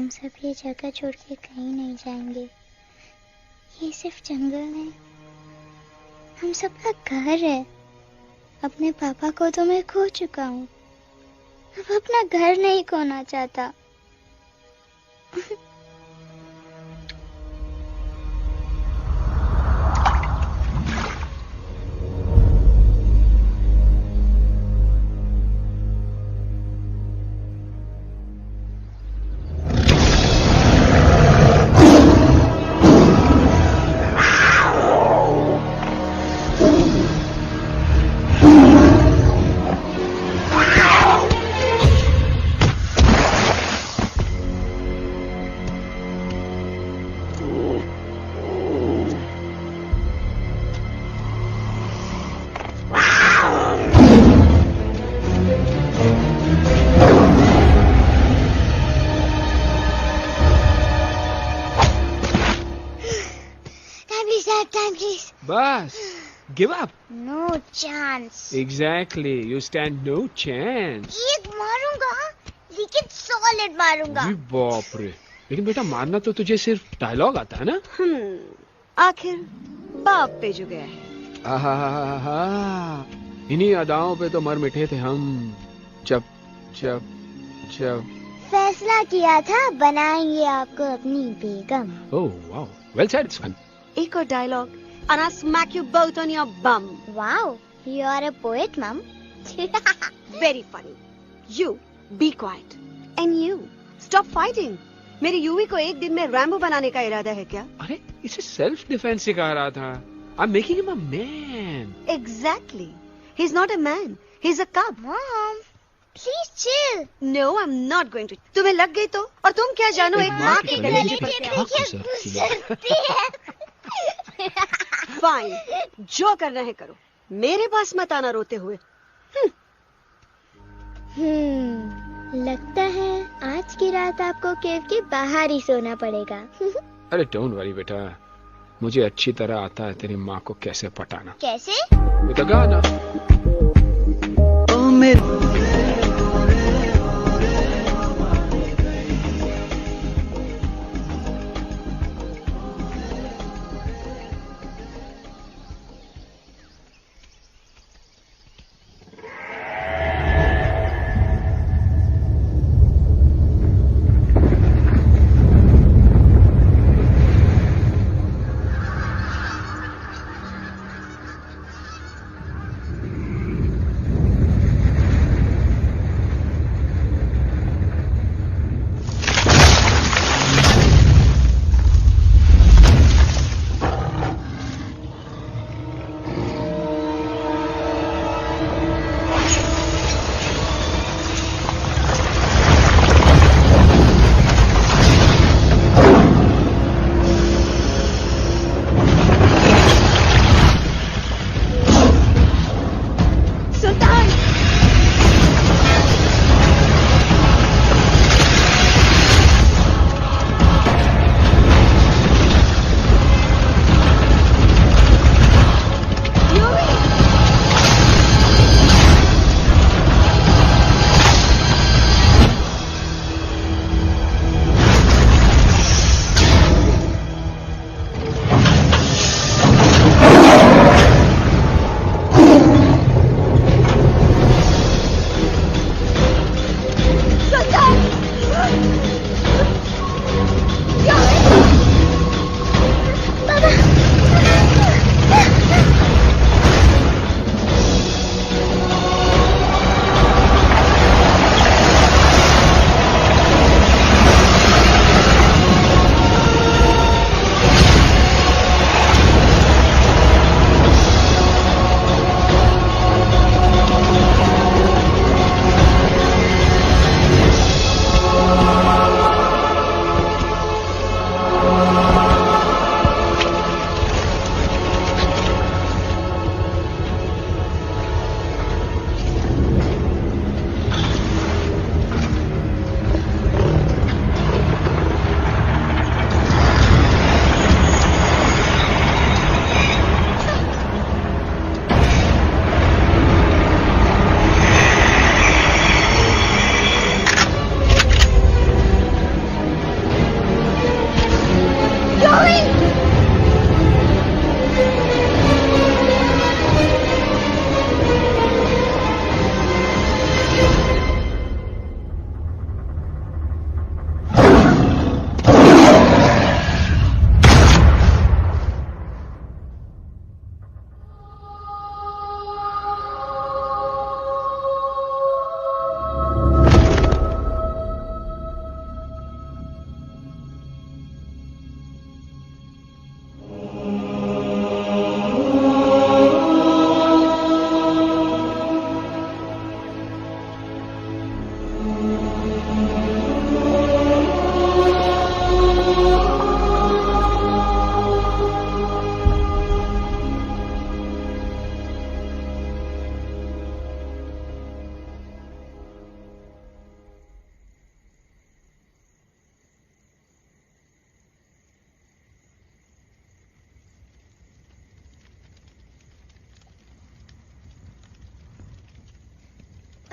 हम सब ये जगह छोड़ के कहीं नहीं जाएंगे। ये सिर्फ जंगल नहीं, हम सबका घर है। अपने पापा को तो मैं खो चुका हूँ, अब अपना घर नहीं खोना चाहता। बस, give up. No chance. Exactly, you stand no chance. एक मारूंगा, लेकिन सॉलिड मारूंगा। जी बाप रे, लेकिन बेटा मारना तो तुझे सिर्फ डायलॉग आता है ना? आखिर बाप पे जो गया है। आहा, इन्हीं अदाओं पे तो मर मिटे थे हम। जब जब जब फैसला किया था बनाएंगे आपको अपनी बेगम। Oh wow, well said, it's fun. एक और dialogue and I'll smack you both on your bum. Wow, you are a poet, Mom. Very funny. You be quiet and you stop fighting. मेरी यूवी को एक दिन में Rambo बनाने का इरादा है क्या? अरे इसे सेल्फ डिफेंस सिखा रहा था। I'm making him a man. Exactly. He's not a man. He's a cub. Mom, please chill. No, I'm not going to. तुम्हें लग गई तो? और तुम क्या जानो एक माँ के कलेजे पर क्या? फाइन, जो करना है करो, मेरे पास मत आना रोते हुए। लगता है आज की रात आपको केव के बाहर ही सोना पड़ेगा। अरे डोंट वरी बेटा, मुझे अच्छी तरह आता है तेरी माँ को कैसे पटाना। कैसे? With a गाना। ओ मेरे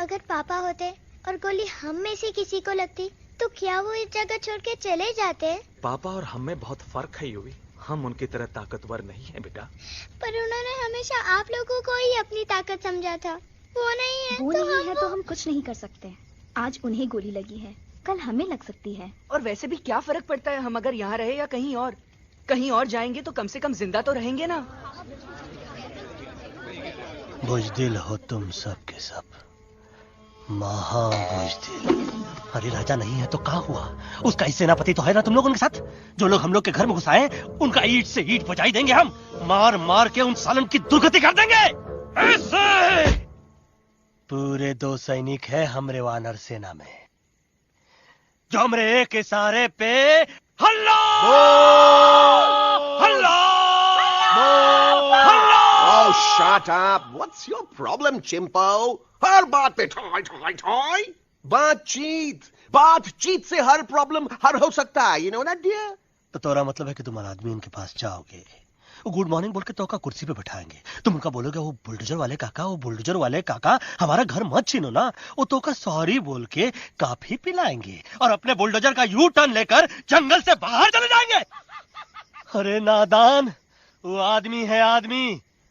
अगर पापा होते और गोली हम में से किसी को लगती तो क्या वो इस जगह छोड़ के चले जाते? पापा और हम में बहुत फर्क है यूवी। हम उनकी तरह ताकतवर नहीं है बेटा। पर उन्होंने हमेशा आप लोगों को ही अपनी ताकत समझा था। वो नहीं है वो तो नहीं है तो हम कुछ नहीं कर सकते। आज उन्हें गोली लगी है, कल हमें लग सकती है। और वैसे भी क्या फर्क पड़ता है हम अगर यहाँ रहे या कहीं और? कहीं और जाएंगे तो कम से कम जिंदा तो रहेंगे ना। बुज़दिल हो तुम सब के सब, महाबुज़दिल। अरे राजा नहीं है तो क्या हुआ? उसका ही सेनापति तो है ना तुम लोग उनके साथ। जो लोग हम लोग के घर में घुसाए उनका ईंट से ईंट बजाई देंगे हम। मार मार के उन सालन की दुर्गति कर देंगे ऐसे। पूरे 2 सैनिक है हमरे वानर सेना में जो हमरे एक इशारे पे हल्ला हल्ला हल्ला। Oh, shut up! What's your problem, Chimpo? हर बात पे ठोय ठोय ठोय। बातचीत से हर प्रॉब्लम हल हो सकता है। You know that, dear? तो तोरा मतलब है कि तुम आदमी उनके पास जाओगे, वो गुड मॉर्निंग बोल के तो का कुर्सी पे बैठाएंगे, तुम उनका बोलोगे वो बुलडोजर वाले काका हमारा घर मत छीनो ना। वो तो का सॉरी बोल के काफी पिलाएंगे और अपने बुलडोजर का यू टर्न लेकर जंगल से बाहर चले जाएंगे। अरे नादान, वो आदमी है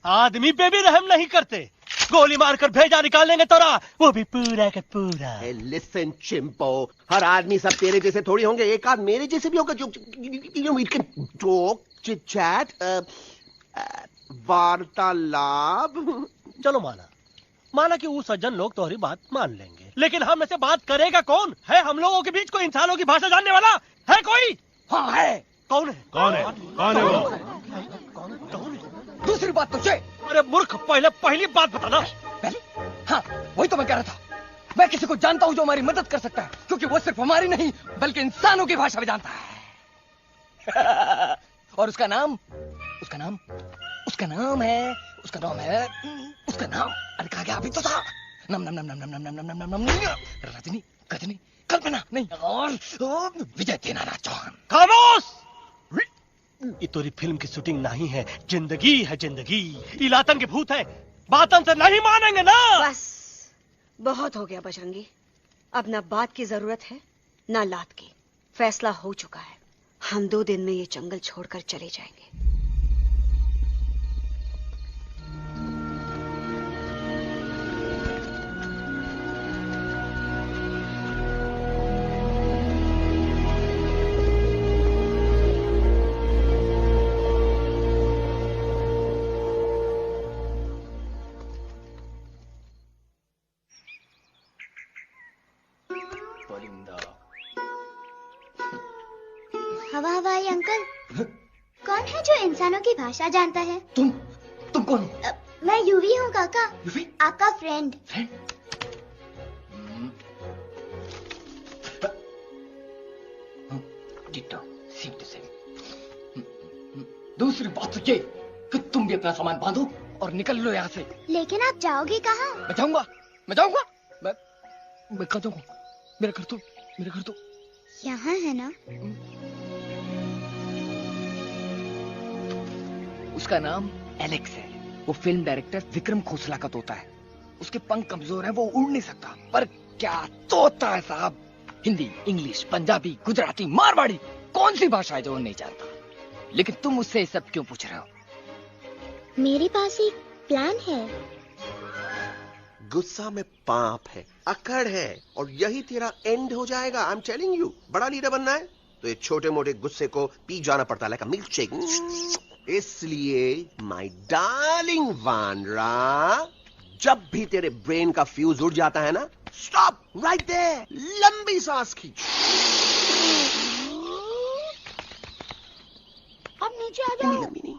आदमी पे भी रहम नहीं करते। गोली मारकर भेजा निकाल लेंगे तोरा, वो भी पूरा का पूरा। Hey, listen, Chimpo. हर आदमी सब तेरे जैसे थोड़ी होंगे, एक आध मेरे जैसे भी होगा जो we can talk, chit chat, वार्तालाप। चलो माना कि वो सज्जन लोग तुम्हारी बात मान लेंगे, लेकिन हम में से बात करेगा कौन? है हम लोगों के बीच कोई इंसानों की भाषा जानने वाला है कोई? हाँ है। कौन है वो? दूसरी बात तो अरे मूर्ख, पहली बात बताना। पहले? हाँ, वही तो मैं कह रहा था। मैं किसी को जानता हूँ जो हमारी मदद कर सकता है, क्योंकि वो सिर्फ हमारी नहीं बल्कि इंसानों की भाषा भी जानता है। और उसका नाम है अरे कहा गया अभी तो था। नम रजनी गजनी कल्पना नहीं और विजय देनाराज चौहान। खामोश! ये तोरी फिल्म की शूटिंग नहीं है, जिंदगी है जिंदगी। इलातन के भूत है, बातन से नहीं मानेंगे ना। बस बहुत हो गया बजरंगी। अब ना बात की जरूरत है ना लात की। फैसला हो चुका है, हम 2 दिन में ये जंगल छोड़कर चले जाएंगे। हवाई अंकल, कौन है जो इंसानों की भाषा जानता है? तुम कौन हो? मैं यूवी हूँ काका। यूवी? आपका friend. Ditto, same to same. दूसरी बात तो ये कि तुम भी अपना सामान बांधो और निकल लो यहाँ से। लेकिन आप जाओगे कहाँ? मैं जाऊंगा। मैं कहाँ जाऊंगा? मेरा घर तो यहाँ है ना। उसका नाम एलेक्स है। वो फिल्म डायरेक्टर विक्रम खोसला का तोता है। उसके पंख कमजोर हैं, वो उड़ नहीं सकता। पर क्या तोता है साहब। हिंदी, इंग्लिश, पंजाबी, गुजराती, मारवाड़ी, कौन सी भाषा है जो वो नहीं जानता। लेकिन तुम उससे ये सब क्यों पूछ रहे हो? मेरे पास एक प्लान है। गुस्सा में पाप है, अकड़ है, और यही तेरा एंड हो जाएगा। आई एम टेलिंग यू। बड़ा लीडर बनना है तो ये छोटे मोटे गुस्से को पी जाना पड़ता है, लाइक अ मिल्क शेक। इसलिए माय डार्लिंग वानरा, जब भी तेरे ब्रेन का फ्यूज उड़ जाता है ना, स्टॉप राइट देयर, लंबी सांस खींच। अब नीचे आ जाओ। लंबी नहीं।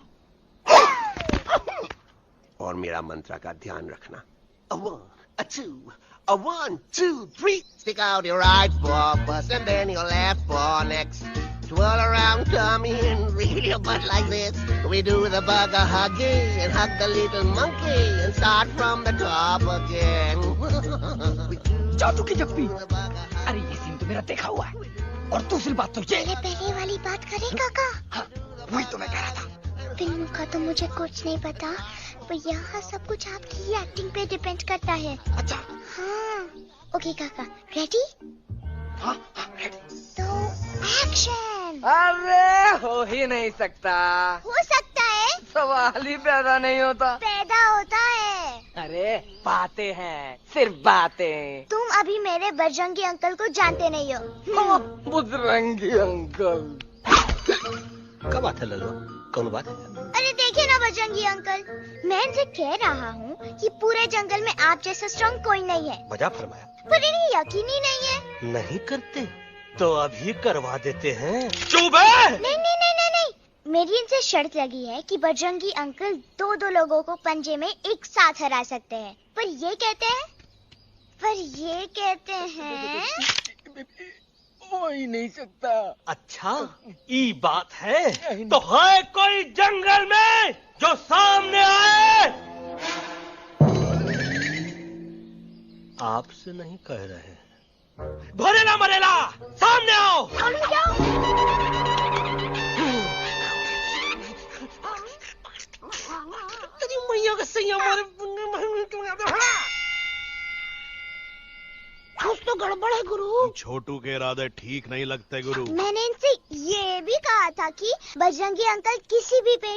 और मेरा मंत्र का ध्यान रखना। A 1, a 2, a 1, 2, 3. Stick out your right paw first and then your left paw next. Twirl around, tummy and reel your butt like this. We do the bugger huggy and hug the little monkey and start from the top again. जादू की जप्पी। अरे ये scene तो मेरा देखा हुआ है। और दूसरी बात तो ये। पहले वाली बात करें काका। हाँ, वही तो मैं कह रहा था। फिल्म का तो मुझे कुछ नहीं पता, पर यहाँ सब कुछ आपकी ही एक्टिंग पे डिपेंड करता है। अच्छा। हाँ। ओके काका, रेडी? हाँ रेडी। तो एक्शन। अरे हो ही नहीं सकता। हो सकता है। सवाल ही पैदा नहीं होता। पैदा होता है। अरे बातें हैं, सिर्फ बातें। तुम अभी मेरे बजरंगी अंकल को जानते नहीं हो। बजरंगी अंकल। क्या बात है ललुआ, कौन बात है? अरे देखिए ना बजरंगी अंकल, मैं इनसे कह रहा हूँ कि पूरे जंगल में आप जैसा स्ट्रॉन्ग कोई नहीं है। वजह फरमाया। पर इन्हें यकीन ही नहीं है। नहीं करते तो अभी करवा देते हैं। चुप है। नहीं नहीं नहीं नहीं नहीं, मेरी इनसे शर्त लगी है कि बजरंगी अंकल दो लोगों को पंजे में एक साथ हरा सकते हैं। पर ये कहते हैं हो ही नहीं सकता। अच्छा ये बात है तो है कोई जंगल में जो सामने आए? आपसे नहीं कह रहे, भरेला मरेला सामने आओ। मैया का सही हमारे कुछ तो गड़बड़ है गुरु। छोटू के इरादे ठीक नहीं लगते गुरु। मैंने इनसे ये भी कहा था कि बजरंगी अंकल किसी भी पेड़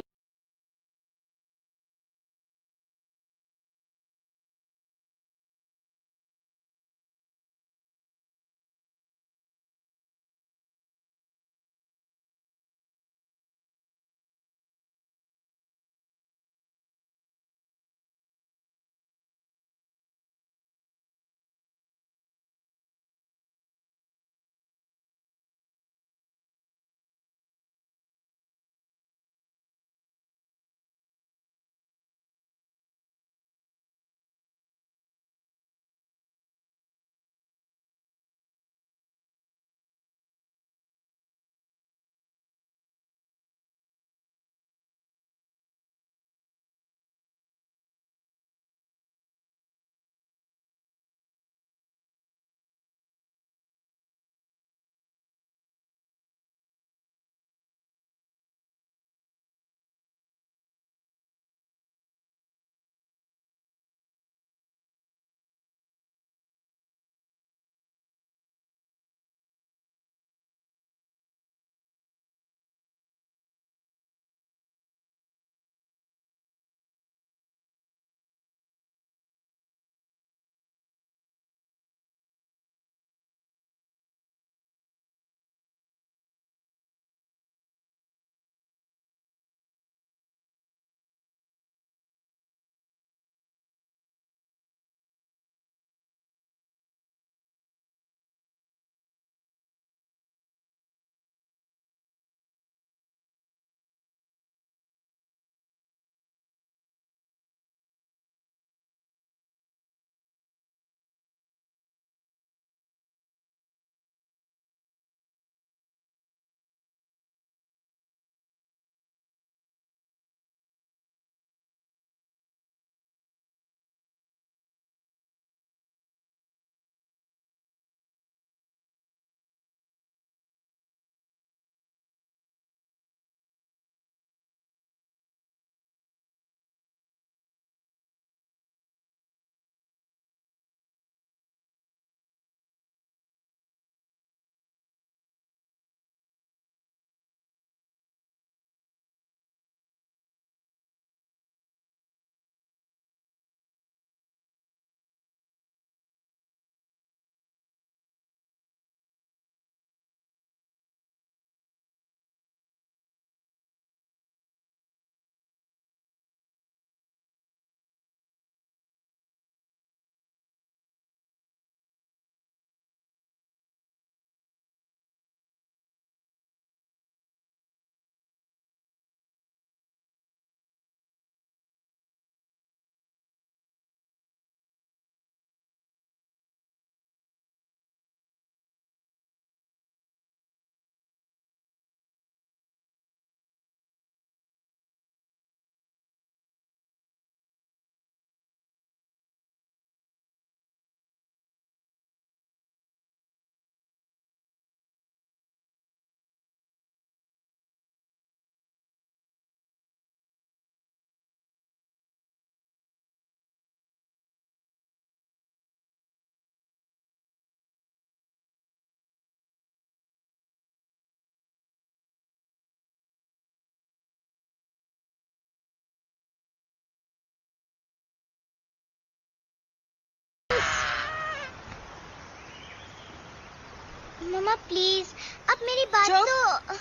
मम्मा प्लीज, अब मेरी बात चुप। तो।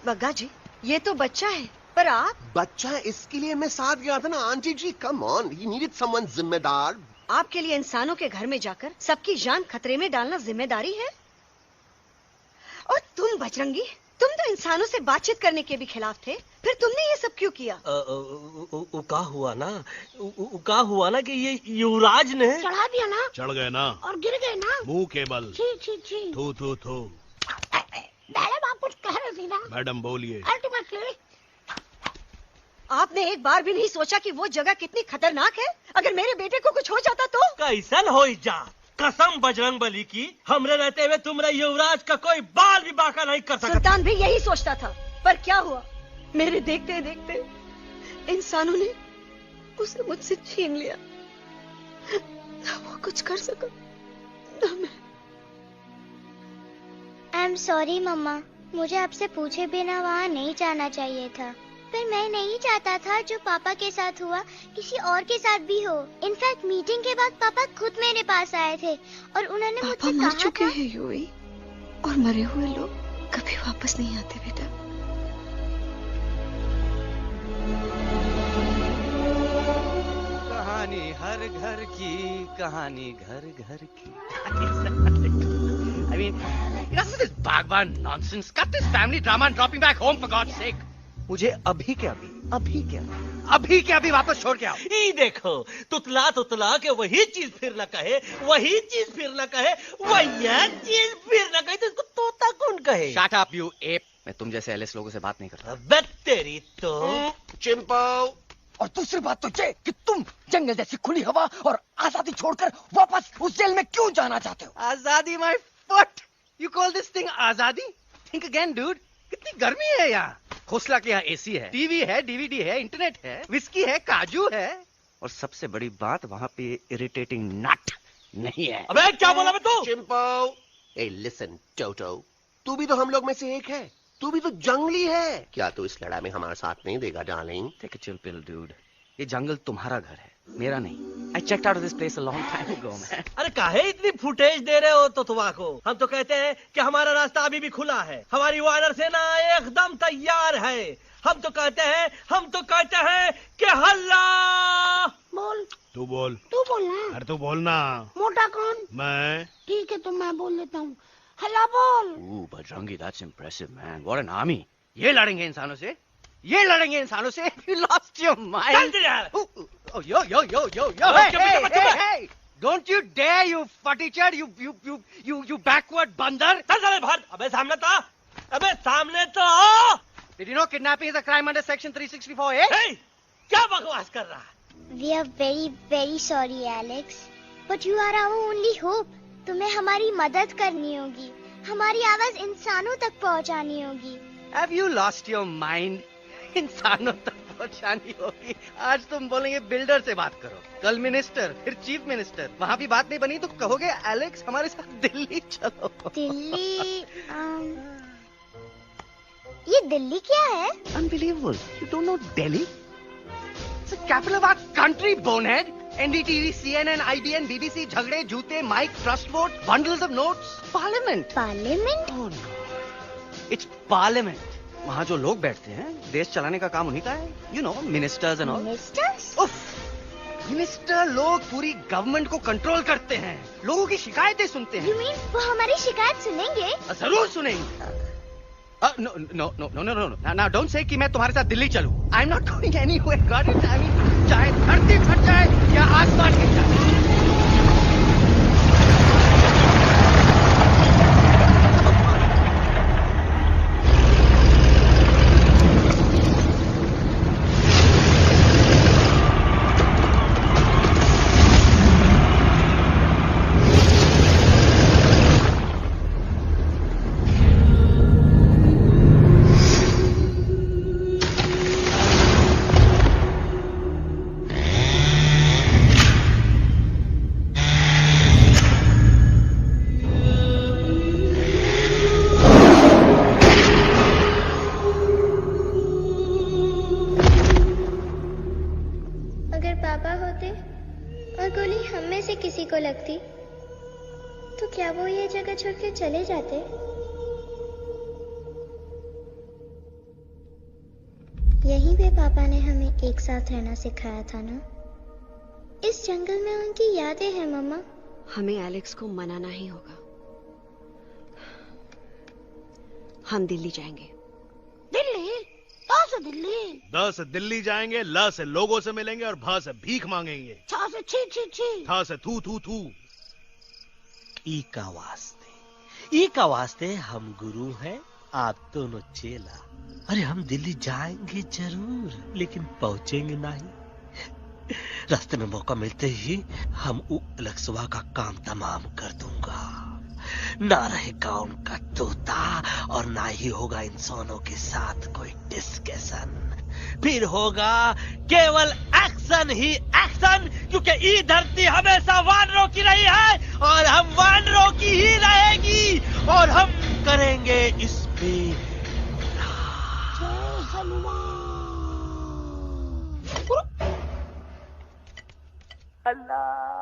बग्गा जी, ये तो बच्चा है, पर आप? बच्चा, इसके लिए मैं साथ गया था ना aunty ji. Come on, he needed someone जिम्मेदार। आपके लिए इंसानों के घर में जाकर सबकी जान खतरे में डालना जिम्मेदारी है? और तुम बजरंगी, तुम तो इंसानों से बातचीत करने के भी खिलाफ थे, फिर तुमने ये सब क्यों किया? का हुआ ना कि ये युवराज ने चढ़ा दिया ना, चढ़ गए ना और गिर गए ना। मुंह के बल। छी छी छी। थू थू थू। मैडम आप कुछ कह रही थी ना? मैडम बोलिए। अल्टीमेटली आपने एक बार भी नहीं सोचा कि वो जगह कितनी खतरनाक है? अगर मेरे बेटे को कुछ हो जाता तो? कैसन हो जा, कसम बजरंग बली की, हमरे रहते हुए तुमरे युवराज का कोई बाल भी बाका नहीं कर सकता। सुल्तान भी यही सोचता था, पर क्या हुआ? मेरे देखते देखते इंसानों ने उसे मुझसे छीन लिया। ना वो कुछ कर सका, ना मैं। आई एम सॉरी मम्मा, मुझे आपसे पूछे बिना वहाँ नहीं जाना चाहिए था। पर मैं नहीं चाहता था जो पापा के साथ हुआ किसी और के साथ भी हो। इनफैक्ट मीटिंग के बाद पापा खुद मेरे पास आए थे और उन्होंने मुझसे कहा चुके था हैं यूवी, और मरे हुए लोग कभी वापस नहीं आते बेटा। कहानी हर घर की, कहानी घर घर की। I mean, enough of this Bhagwan nonsense. Cut this family drama and drop me back home for God's sake. मुझे अभी के अभी वापस छोड़ के आओ। ये देखो, तुतला तुतला के वही चीज फिर न कहे, वही चीज फिर न कहे, वही चीज फिर न कहे, तो इसको तोता कौन कहे? Shut up, you ape. मैं तुम जैसे एलिस लोगों से बात नहीं करता। बट तेरी तो। चिंपो। और दूसरी बात तो ये कि तुम जंगल जैसी खुली हवा और आजादी छोड़कर वापस उस जेल में क्यों जाना चाहते हो? आजादी my foot. You call this thing आजादी? Think again, dude. कितनी गर्मी है यहाँ। खोसला के यहाँ एसी है, टीवी है, डीवीडी है, इंटरनेट है, विस्की है, काजू है, और सबसे बड़ी बात वहाँ पे इरिटेटिंग नट नहीं है। अबे क्या बोला मैं तू? चिंपो। ए लिसन टोटो, तू भी तो हम लोग में से एक है। तू भी तो जंगली है। क्या तू इस लड़ाई में हमारा साथ नहीं देगा darling? Take a chill pill dude. ये जंगल तुम्हारा घर है, मेरा नहीं। I checked out of this place a long time ago man. अरे काहे इतनी फुटेज दे रहे हो तुतवा को? हम तो कहते हैं कि हमारा रास्ता अभी भी खुला है, हमारी वानर सेना एकदम तैयार है। हम तो कहते हैं कि हल्ला। बोल। तू बोल। तू बोलना। अरे तू बोलना। मोटा कौन? मैं। ठीक है तो मैं बोल लेता हूँ। हल्ला बोल। Ooh, Bajrangi, that's impressive, man. What an army. ये लड़ेंगे इंसानों से? ये लड़ेंगे इंसानों से? You lost your mind. Oh, yo. Hey. Don't you dare, you futichard, you backward बंदर. चल भाग। अबे सामने तो आओ। Did you know kidnapping is a crime under section 364A? Hey, क्या बकवास कर रहा है? We are very very sorry Alex, but you are our only hope. तुम्हें हमारी मदद करनी होगी, हमारी आवाज इंसानों तक पहुंचानी होगी। Have you lost your mind? इंसानों तक पहुंचानी होगी। आज तुम बोलेंगे बिल्डर से बात करो, कल मिनिस्टर, फिर चीफ मिनिस्टर। वहाँ भी बात नहीं बनी तो कहोगे एलेक्स हमारे साथ दिल्ली चलो। दिल्ली? ये दिल्ली क्या है? Unbelievable. You don't know Delhi? It's the capital of our country, bonehead. NDTV, CNN, IBN, BBC, झगड़े, जूते, mike, trust vote, bundles of notes, parliament. Parliament? Oh no. It's parliament. वहाँ जो लोग बैठते हैं, देश चलाने का काम उन्हीं का है। You know, ministers and all. Ministers? उफ, मिनिस्टर लोग पूरी गवर्नमेंट को कंट्रोल करते हैं, लोगों की शिकायतें सुनते हैं। You mean वो हमारी शिकायत सुनेंगे? जरूर सुनेंगे। No. Now don't say कि मैं तुम्हारे साथ दिल्ली चलूं. I'm not going anywhere. Got it? I mean, चाहे धरती फट जाए या आसमान गिर जाए। तो क्या वो ये जगह छोड़ के चले जाते? यहीं पे पापा ने हमें एक साथ रहना सिखाया था ना। इस जंगल में उनकी यादें हैं मम्मा। हमें एलेक्स को मनाना ही होगा। हम दिल्ली जाएंगे। दिल्ली? कहाँ से दिल्ली? द से दिल्ली जाएंगे, ल से लोगों से मिलेंगे और भ से भीख मांगेंगे, छ से छी छी छी, थ से थू थू थू। ई का वास्ते हम गुरु हैं, आप दोनों चेला। अरे हम दिल्ली जाएंगे जरूर, लेकिन पहुंचेंगे नहीं। रास्ते में मौका मिलते ही हम अलक्सवा का काम तमाम कर दूंगा। ना रहेगा उनका तोता और ना ही होगा इंसानों के साथ कोई डिस्कशन। फिर होगा केवल एक्शन ही एक्शन, क्योंकि ये धरती हमेशा वानरों की रही है और हम वानरों की ही रहेगी और हम करेंगे इस पे जय हनुमान। अल्लाह।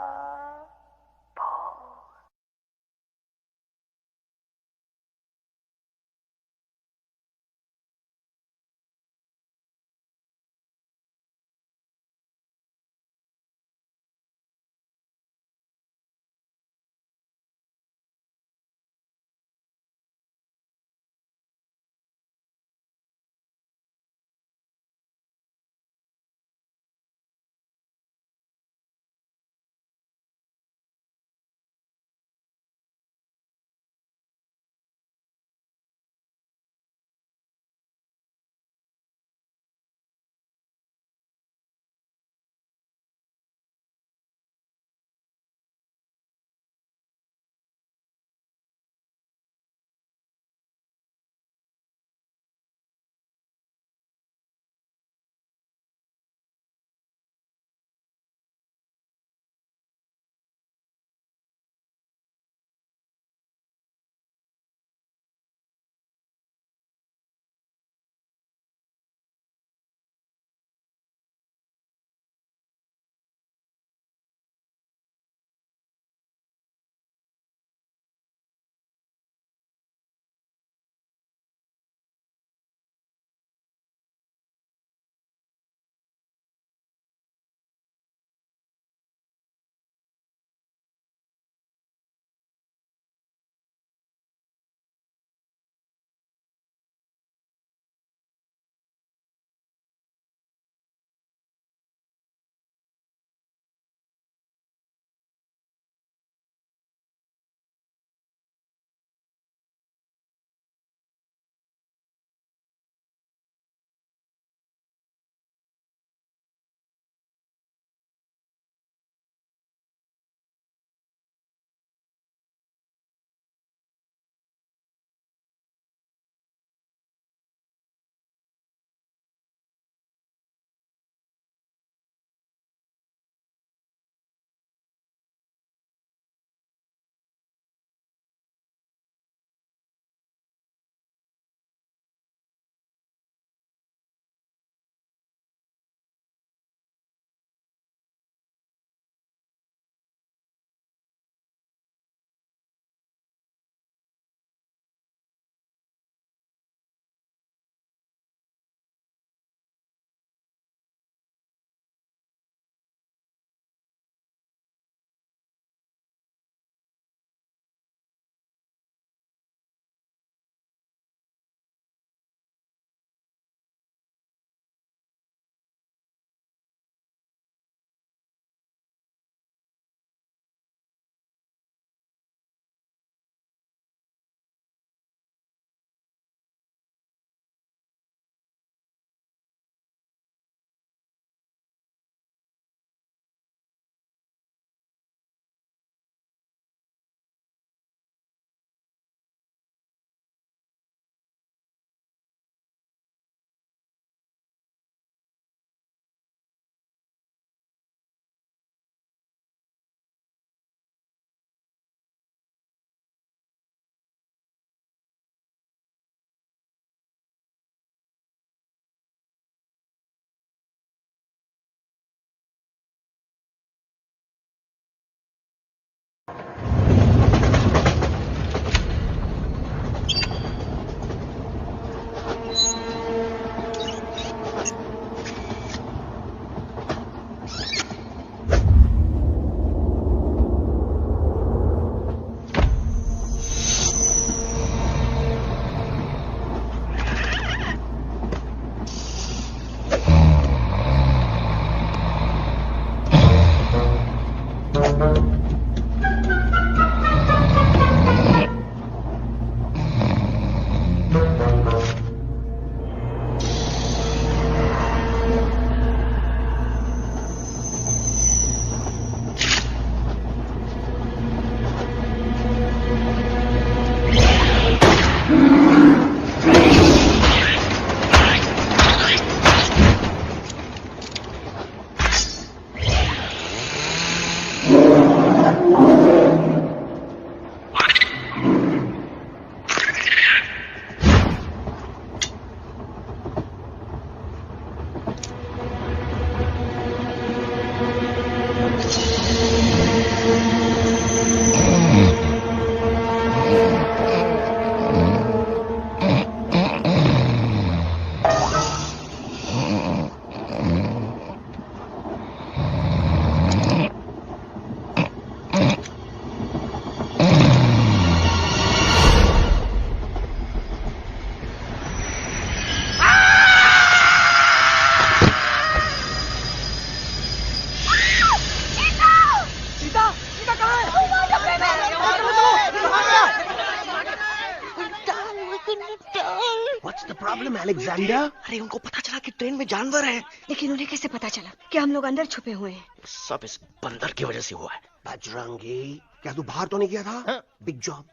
अलेक्जेंडर? अरे उनको पता चला कि ट्रेन में जानवर है, लेकिन उन्हें कैसे पता चला कि हम लोग अंदर छुपे हुए हैं? सब इस बंदर की वजह से हुआ है। बजरंगी, क्या तू बाहर तो नहीं गया था? Big job,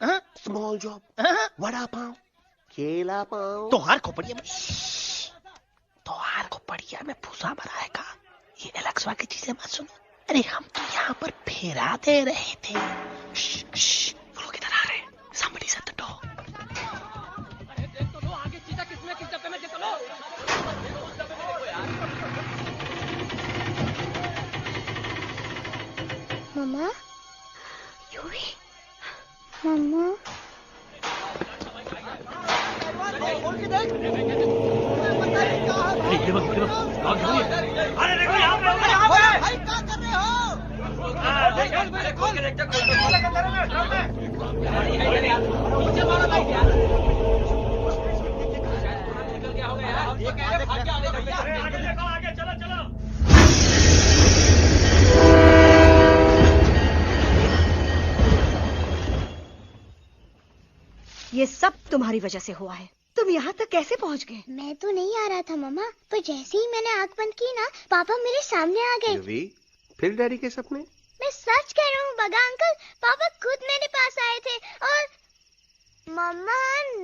small job, vada pav, केला पाव। तोहार खोपड़िया में भूसा भराएगा। ये एलेक्सा की चीजें मत सुनो। अरे हम तो यहाँ पर फेरा दे रहे थे। वो लोग इधर आ रहे हैं। Somebody shut the door. मम्मा, मम्मा, ये सब तुम्हारी वजह से हुआ है। तुम यहाँ तक कैसे पहुँच गए? मैं तो नहीं आ रहा था मम्मा, पर जैसे ही मैंने आंख बंद की ना, पापा मेरे सामने आ गए। युवी, फिर डैडी के सपने? मैं सच कह रहा हूँ बगा अंकल, पापा खुद मेरे पास आए थे और मम्मा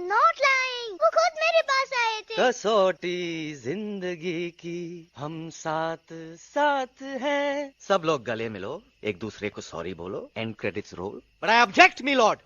नॉट लाइंग, वो खुद मेरे पास आए थे। कसौटी जिंदगी की हम साथ साथ हैं। सब लोग गले मिलो, एक दूसरे को सॉरी बोलो, and credits roll. But I object milord,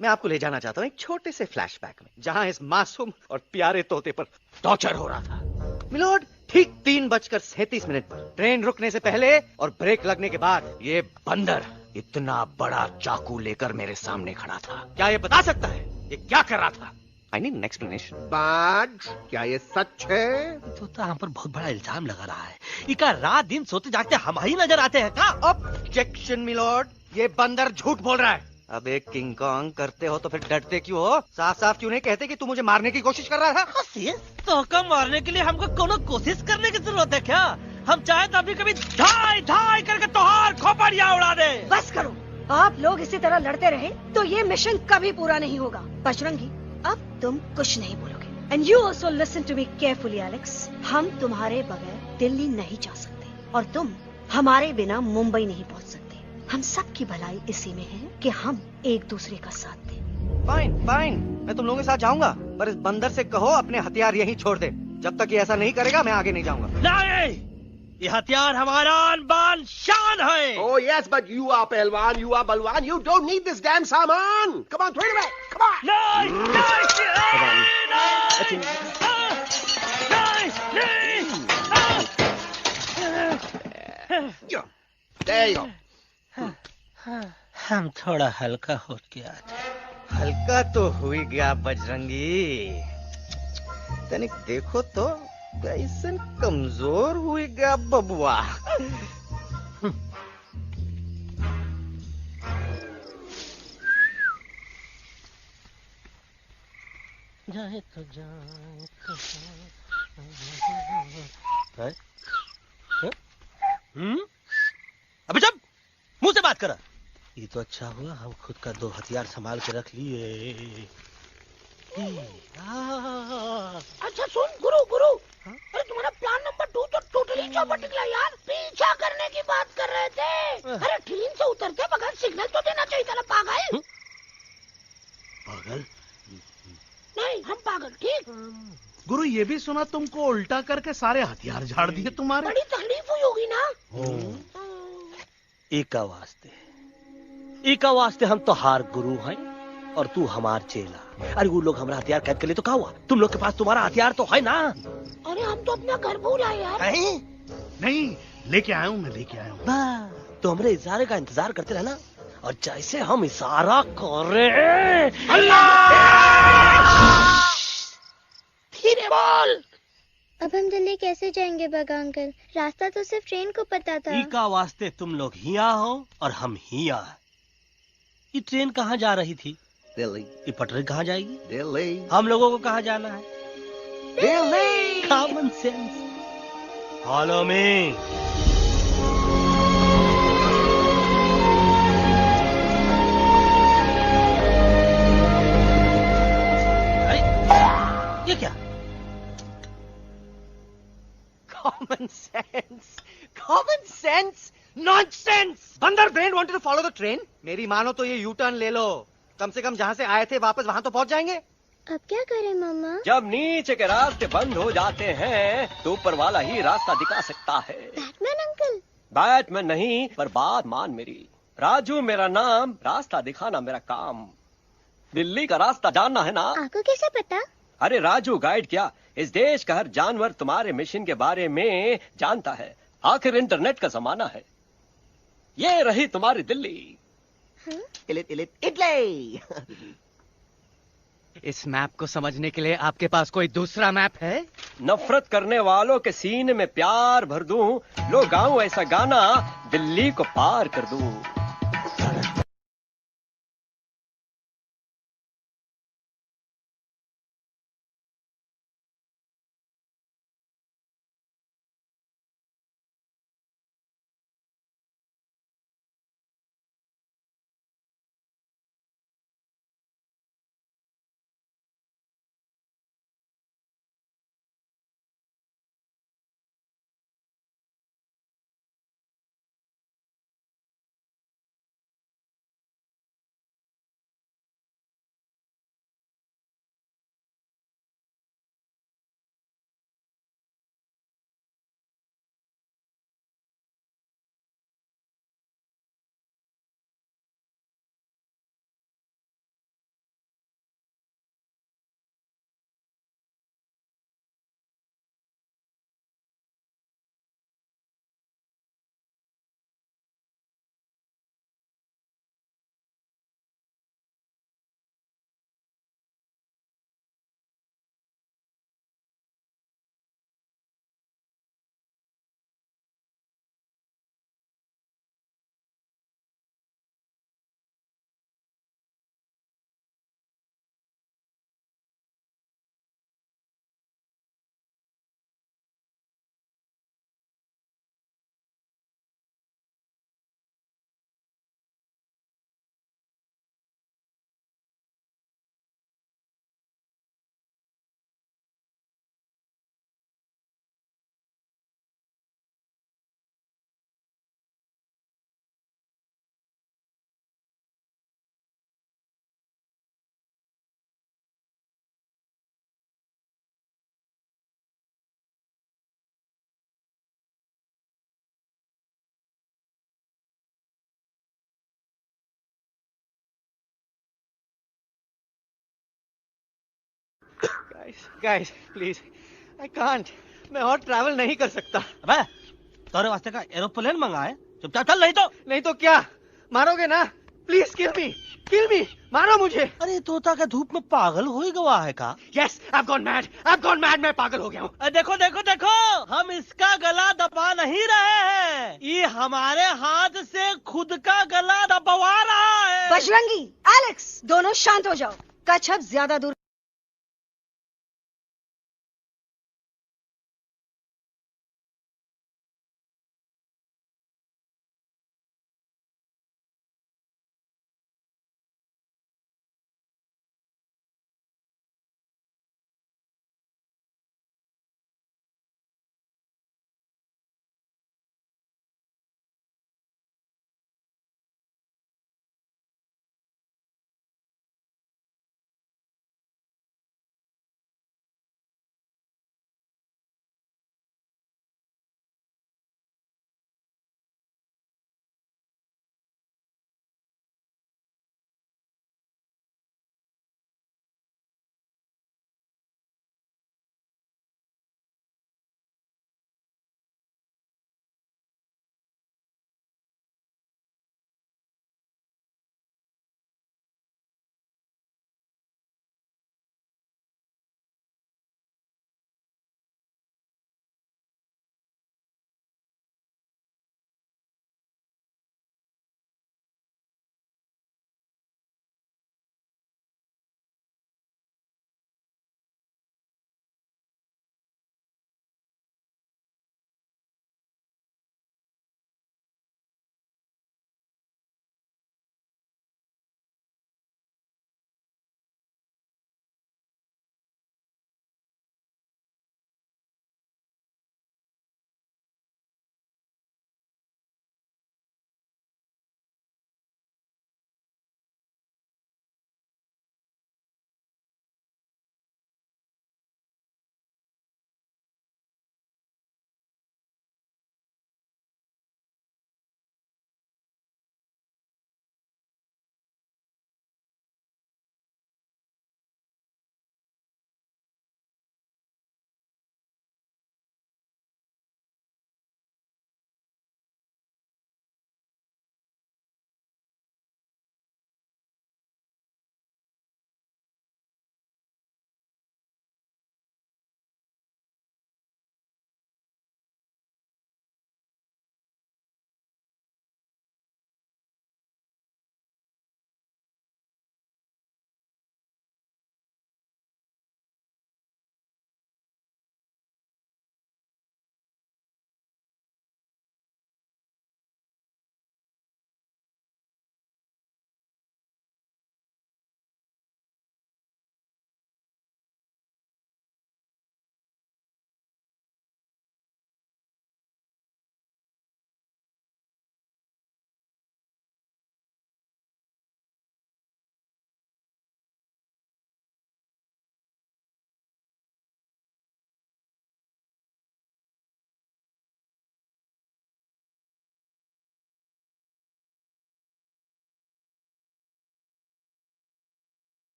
मैं आपको ले जाना चाहता हूँ एक छोटे से फ्लैशबैक में, जहाँ इस मासूम और प्यारे तोते पर टॉर्चर हो रहा था। मिलॉर्ड, ठीक 3:37 पर ट्रेन रुकने से पहले और ब्रेक लगने के बाद ये बंदर इतना बड़ा चाकू लेकर मेरे सामने खड़ा था। क्या ये बता सकता है ये क्या कर रहा था? I need an explanation. बाज, क्या ये सच है? तो हम पर बहुत बड़ा इल्जाम लगा रहा है। इका रात दिन सोते जागते हम ही नजर आते हैं का? ऑब्जेक्शन मिलॉर्ड, ये बंदर झूठ बोल रहा है। अब एक किंग कॉन्ग करते हो तो फिर डरते क्यों हो? साफ साफ क्यों नहीं कहते कि तू मुझे मारने की कोशिश कर रहा था? तो कम मारने के लिए हमको कोनो कोशिश करने की जरूरत है क्या? हम चाहे तो अभी कभी धाई धाई करके तोहार खोपड़िया उड़ा दे। बस करो, आप लोग इसी तरह लड़ते रहे तो ये मिशन कभी पूरा नहीं होगा। बजरंगी, अब तुम कुछ नहीं बोलोगे। And you also listen to me carefully Alex. हम तुम्हारे बगैर दिल्ली नहीं जा सकते और तुम हमारे बिना मुंबई नहीं पहुंच सकते। हम सब की भलाई इसी में है कि हम एक दूसरे का साथ दें। फाइन, मैं तुम लोगों के साथ जाऊंगा, पर इस बंदर से कहो अपने हथियार यहीं छोड़ दे। जब तक ये ऐसा नहीं करेगा मैं आगे नहीं जाऊंगा। नहीं, ये हथियार हमारा आन-बान शान है। Oh yes, but you are पहलवान, you are बलवान, you don't need this damn सामान. Come on, throw it away. Come on. नहीं। There you go. हम थोड़ा हल्का हो गया। हल्का तो हुई गया बजरंगी, तनिक देखो तो कैसन कमजोर हुई गया बबुआ। जाए तो जाए अबे जब मत करा। ये तो अच्छा हुआ हम खुद का 2 हथियार संभाल के रख लिए। अच्छा सुन गुरु गुरु, अरे तुम्हारा प्लान नंबर 2 तो टोटली चौपट निकला यार। पीछा करने की बात कर रहे थे। अरे ट्रेन से उतरते बगैर सिग्नल तो देना चाहिए था ना पागल। पागल? नहीं हम पागल, ठीक। गुरु ये भी सुना तुमको उल्टा करके सारे हथियार झाड़ दिए तुम्हारे। बड़ी तकलीफ हुई होगी ना। एका वास्ते हम तो हार गुरु हैं और तू हमार चेला। अरे वो लोग हमारा हथियार कैद कर ले तो क्या हुआ? तुम लोग के पास तुम्हारा हथियार तो है ना। अरे हम तो अपना घर भूल आए यार। नहीं लेके आया हूँ, मैं लेके आया हूँ। तो हमारे इशारे का इंतजार करते रहना और जैसे हम इशारा करें धीरे बोल। अब हम दिल्ली कैसे जाएंगे बागा अंकल? रास्ता तो सिर्फ ट्रेन को पता था। एका वास्ते तुम लोग हिया हो और हम हिया। ये ट्रेन कहाँ जा रही थी? दिल्ली। ये पटरी कहाँ जाएगी? दिल्ली। हम लोगों को कहाँ जाना है? Delhi. Common sense. Follow me. ये क्या? Common sense. Common sense. Nonsense. बंदर brain wanted to follow the train. मेरी मानो तो ये यू टर्न ले लो। कम से कम जहाँ से आए थे वापस वहाँ तो पहुँच जाएंगे। अब क्या करें मामा? जब नीचे के रास्ते बंद हो जाते हैं तो ऊपर वाला ही रास्ता दिखा सकता है। Batman uncle? बैटमैन नहीं, पर बात मान मेरी। राजू मेरा नाम, रास्ता दिखाना मेरा काम। दिल्ली का रास्ता जानना है ना? आपको कैसे पता? अरे राजू गाइड क्या, इस देश का हर जानवर तुम्हारे मिशन के बारे में जानता है। आखिर इंटरनेट का जमाना है। ये रही तुम्हारी दिल्ली। इटली। इस मैप को समझने के लिए आपके पास कोई दूसरा मैप है? नफरत करने वालों के सीने में प्यार भर दूं, लो गाऊं ऐसा गाना, दिल्ली को पार कर दूं। Guys, please, I can't. मैं और ट्रैवल नहीं कर सकता। अबे, तोरे वास्ते का एरोप्लेन मंगाए, चुपचाप चल, नहीं तो क्या मारोगे ना? प्लीज किल मी, मारो मुझे। अरे तोता के धूप में पागल हो ही गवा है का? Yes, I've gone mad, मैं पागल हो गया हूँ। देखो, हम इसका गला दबा नहीं रहे हैं, ये हमारे हाथ से खुद का गला दबवा रहा है। बजरंगी, एलेक्स, दोनों शांत हो जाओ। कच्छप ज्यादा दूर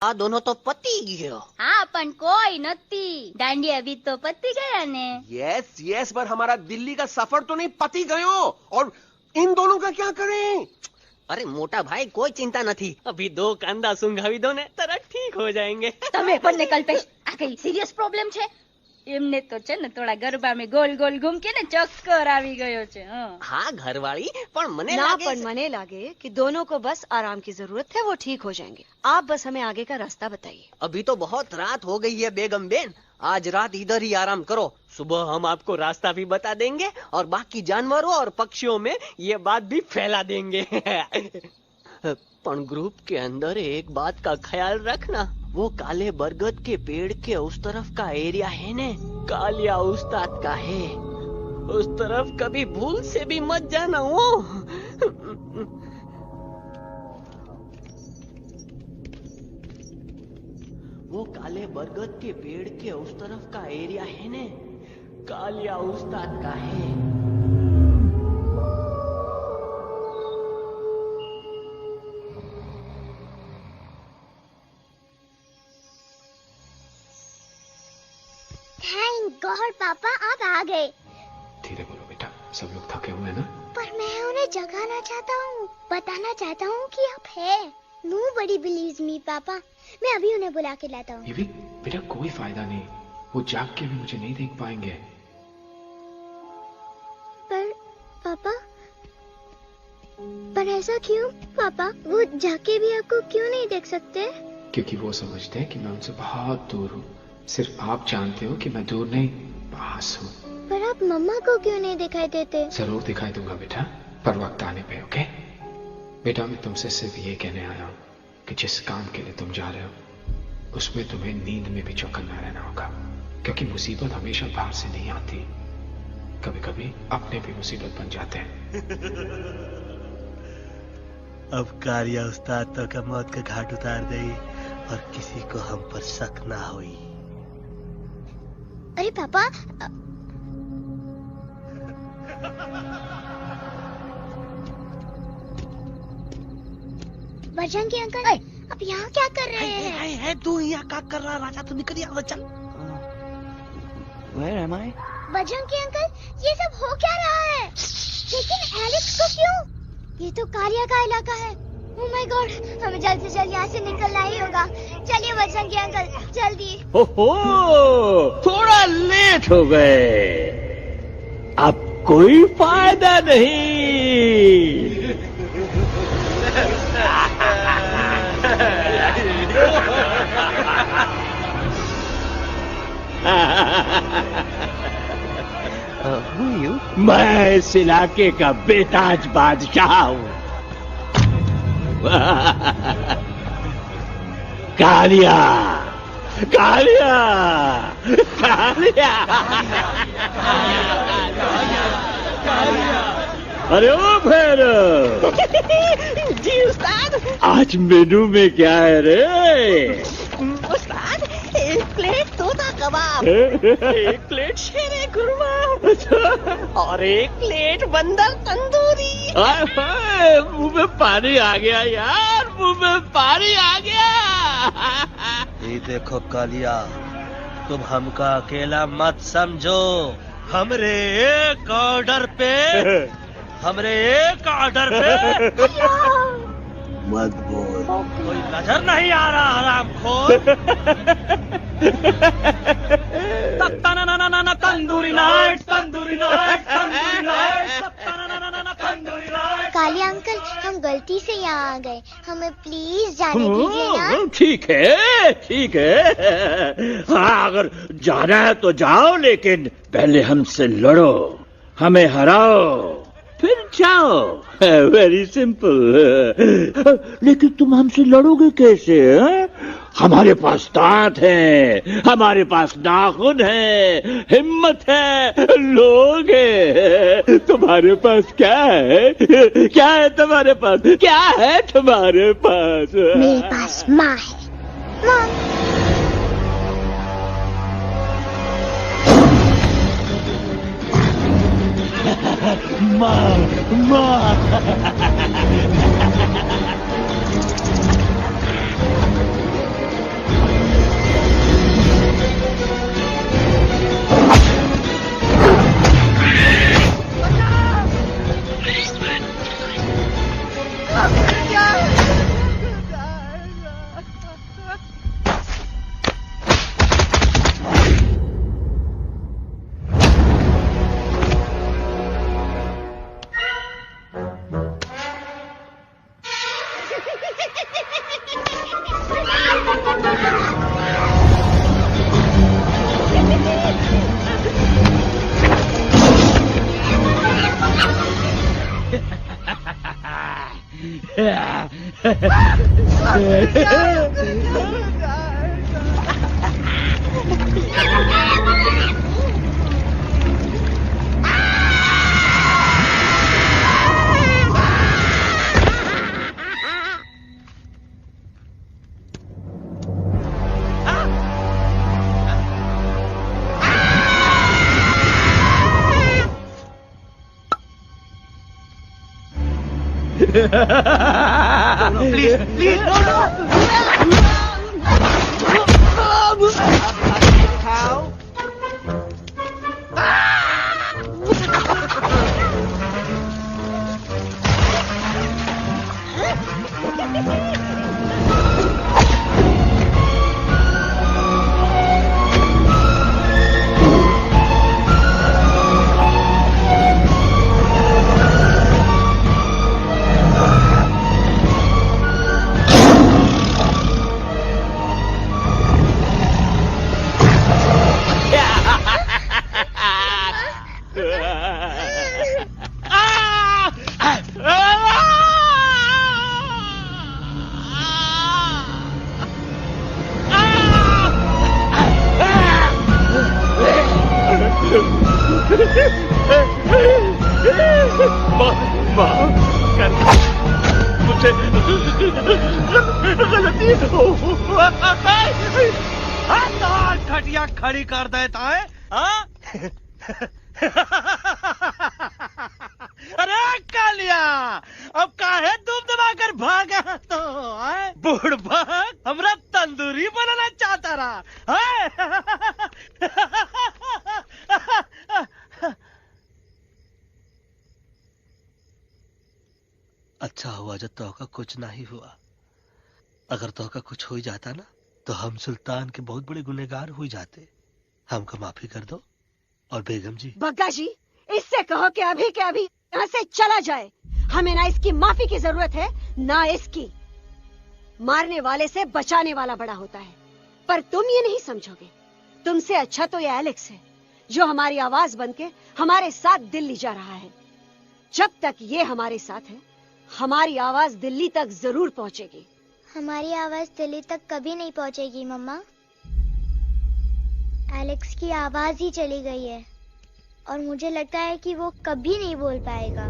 આ દોનો તો પતી ગયો. હા પણ કોઈ નથી. દાંડિયા भी तो पती गया ने. यस यस, पर हमारा दिल्ली का सफर तो नहीं पती गयो. और इन दोनों का क्या करें? अरे मोटा भाई कोई चिंता नहीं, अभी 2 कांदा सुंघावी दो ने तरत ठीक हो जाएंगे. તમે બંને કલ્પેશ આ કઈ સિરિયસ પ્રોબ્લેમ છે? એમને તો છે ને થોડા ગરબામાં ગોલ ગોલ ઘૂમ કે ને ચક્કર આવી ગયો છે. हाँ घरवाली, पर मने ना लागे पर मने लागे कि दोनों को बस आराम की जरूरत है, वो ठीक हो जाएंगे. आप बस हमें आगे का रास्ता बताइए. अभी तो बहुत रात हो गई है बेगम बेन, आज रात इधर ही आराम करो. सुबह हम आपको रास्ता भी बता देंगे और बाकी जानवरों और पक्षियों में ये बात भी फैला देंगे. पर ग्रुप के अंदर एक बात का ख्याल रखना, वो काले बरगद के पेड़ के उस तरफ का एरिया है ने कालिया उस्ताद का है. उस तरफ कभी भूल से भी मत जाना. वो काले बरगद के पेड़ के उस तरफ का एरिया है ने कालिया उस्ताद का है. थैंक गॉड पापा आप आ गए. धीरे बोलो बेटा, सब लोग थके हुए हैं ना. पर मैं उन्हें जगाना चाहता हूँ, बताना चाहता हूँ कि आप है. Nobody believes me पापा. मैं अभी उन्हें बुला के लाता हूँ. ये भी बेटा कोई फायदा नहीं, वो जाग के भी मुझे नहीं देख पाएंगे. पर पापा, पर ऐसा क्यों पापा? वो जाग के भी आपको क्यों नहीं देख सकते? क्योंकि वो समझते हैं कि मैं उनसे बहुत दूर हूँ. सिर्फ आप जानते हो कि मैं दूर नहीं, पास हूँ. पर आप मम्मा को क्यों नहीं दिखाई देते? जरूर दिखाई दूंगा बेटा, पर वक्त आने पे. ओके बेटा, मैं तुमसे सिर्फ ये कहने आया हूँ कि जिस काम के लिए तुम जा रहे हो उसमें तुम्हें नींद में भी चौकन्ना रहना होगा. क्योंकि मुसीबत हमेशा बाहर से नहीं आती, कभी कभी अपने भी मुसीबत बन जाते हैं. अब कालिया उस्ताद तो का मौत का घाट उतार दई और किसी को हम पर शक ना हुई. अरे पापा, बजरंगी अंकल अब यहाँ क्या कर रहे हैं? है तू यहाँ क्या कर रहा? राजा तू निकल यहाँ, चल. Where am I? Bajrangi uncle, ये सब हो क्या रहा है? लेकिन एलेक्स को क्यों? ये तो कालिया का इलाका है. ओह माय गॉड, हमें जल्द से जल्द यहाँ से निकलना ही होगा. चलिए बजरंगी अंकल, जल्दी. ओहो, थोड़ा लेट हो गए. अब कोई फायदा नहीं. Who are you? मैं इस इलाके का बेताज बादशाह हूँ. कालिया, कालिया, कालिया. अरे ओ भैरव. जी उस्ताद. आज मेनू में क्या है रे? उस्ताद, 1 प्लेट तोता कबाब, 1 प्लेट शेरे खुरमा और 1 प्लेट बंदर तंदूरी. मुंह में पानी आ गया यार, मुंह में पानी आ गया. ये देखो कालिया, तुम हमका अकेला मत समझो. हमरे एक ऑर्डर पे मत बोल. कोई नजर नहीं आ रहा हरामखोर. Tandoori night, tandoori night, tandoori night, tandoori night. Kaliya uncle, हम गलती से यहाँ आ गए, हमें प्लीज जाने दीजिए ना. ठीक है, ठीक है. हाँ, अगर जाना है तो जाओ, लेकिन पहले हमसे लड़ो, हमें हराओ, फिर जाओ. Very simple. लेकिन तुम हमसे लड़ोगे कैसे? हमारे पास दांत है, हमारे पास नाखून है, हिम्मत है, लोग है. तुम्हारे पास क्या है? क्या है तुम्हारे पास? क्या है तुम्हारे पास? मेरे पास माँ है. माँ, माँ. प्लीज प्लीज घटिया खड़ी कर देता है। अरे कालिया, अब काहे तुम दबाकर भागा तो बुढ़बा हमरा तंदूरी बनाना चाहता रहा। अच्छा हुआ जब तोहका कुछ नहीं हुआ। अगर तोहका कुछ हो जाता ना तो हम सुल्तान के बहुत बड़े गुनहगार हो जाते। हमको माफी कर दो। और बेगम जी, बग्गा जी, इससे कहो कि अभी के अभी यहाँ से चला जाए। हमें ना इसकी माफी की जरूरत है ना इसकी। मारने वाले से बचाने वाला बड़ा होता है, पर तुम ये नहीं समझोगे। तुमसे अच्छा तो ये एलेक्स है जो हमारी आवाज बनके हमारे साथ दिल्ली जा रहा है। जब तक ये हमारे साथ है हमारी आवाज दिल्ली तक जरूर पहुंचेगी। हमारी आवाज दिल्ली तक कभी नहीं पहुंचेगी मम्मा। एलेक्स की आवाज ही चली गई है और मुझे लगता है कि वो कभी नहीं बोल पाएगा।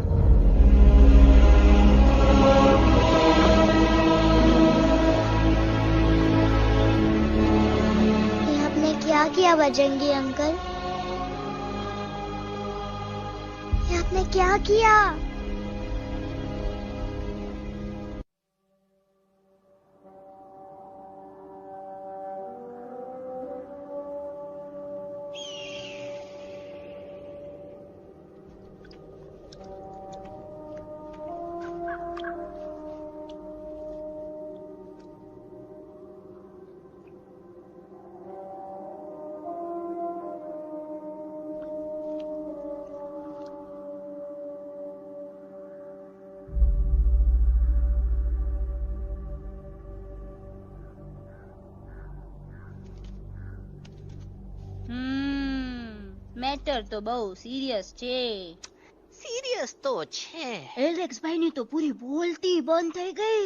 ये आपने क्या किया बजरंगी अंकल? ये आपने क्या किया? મેટર તો બહુ સિરિયસ છે। સિરિયસ તો છે। એલેક્સ ભાઈ ની તો પૂરી બોલતી બંધ થઈ ગઈ।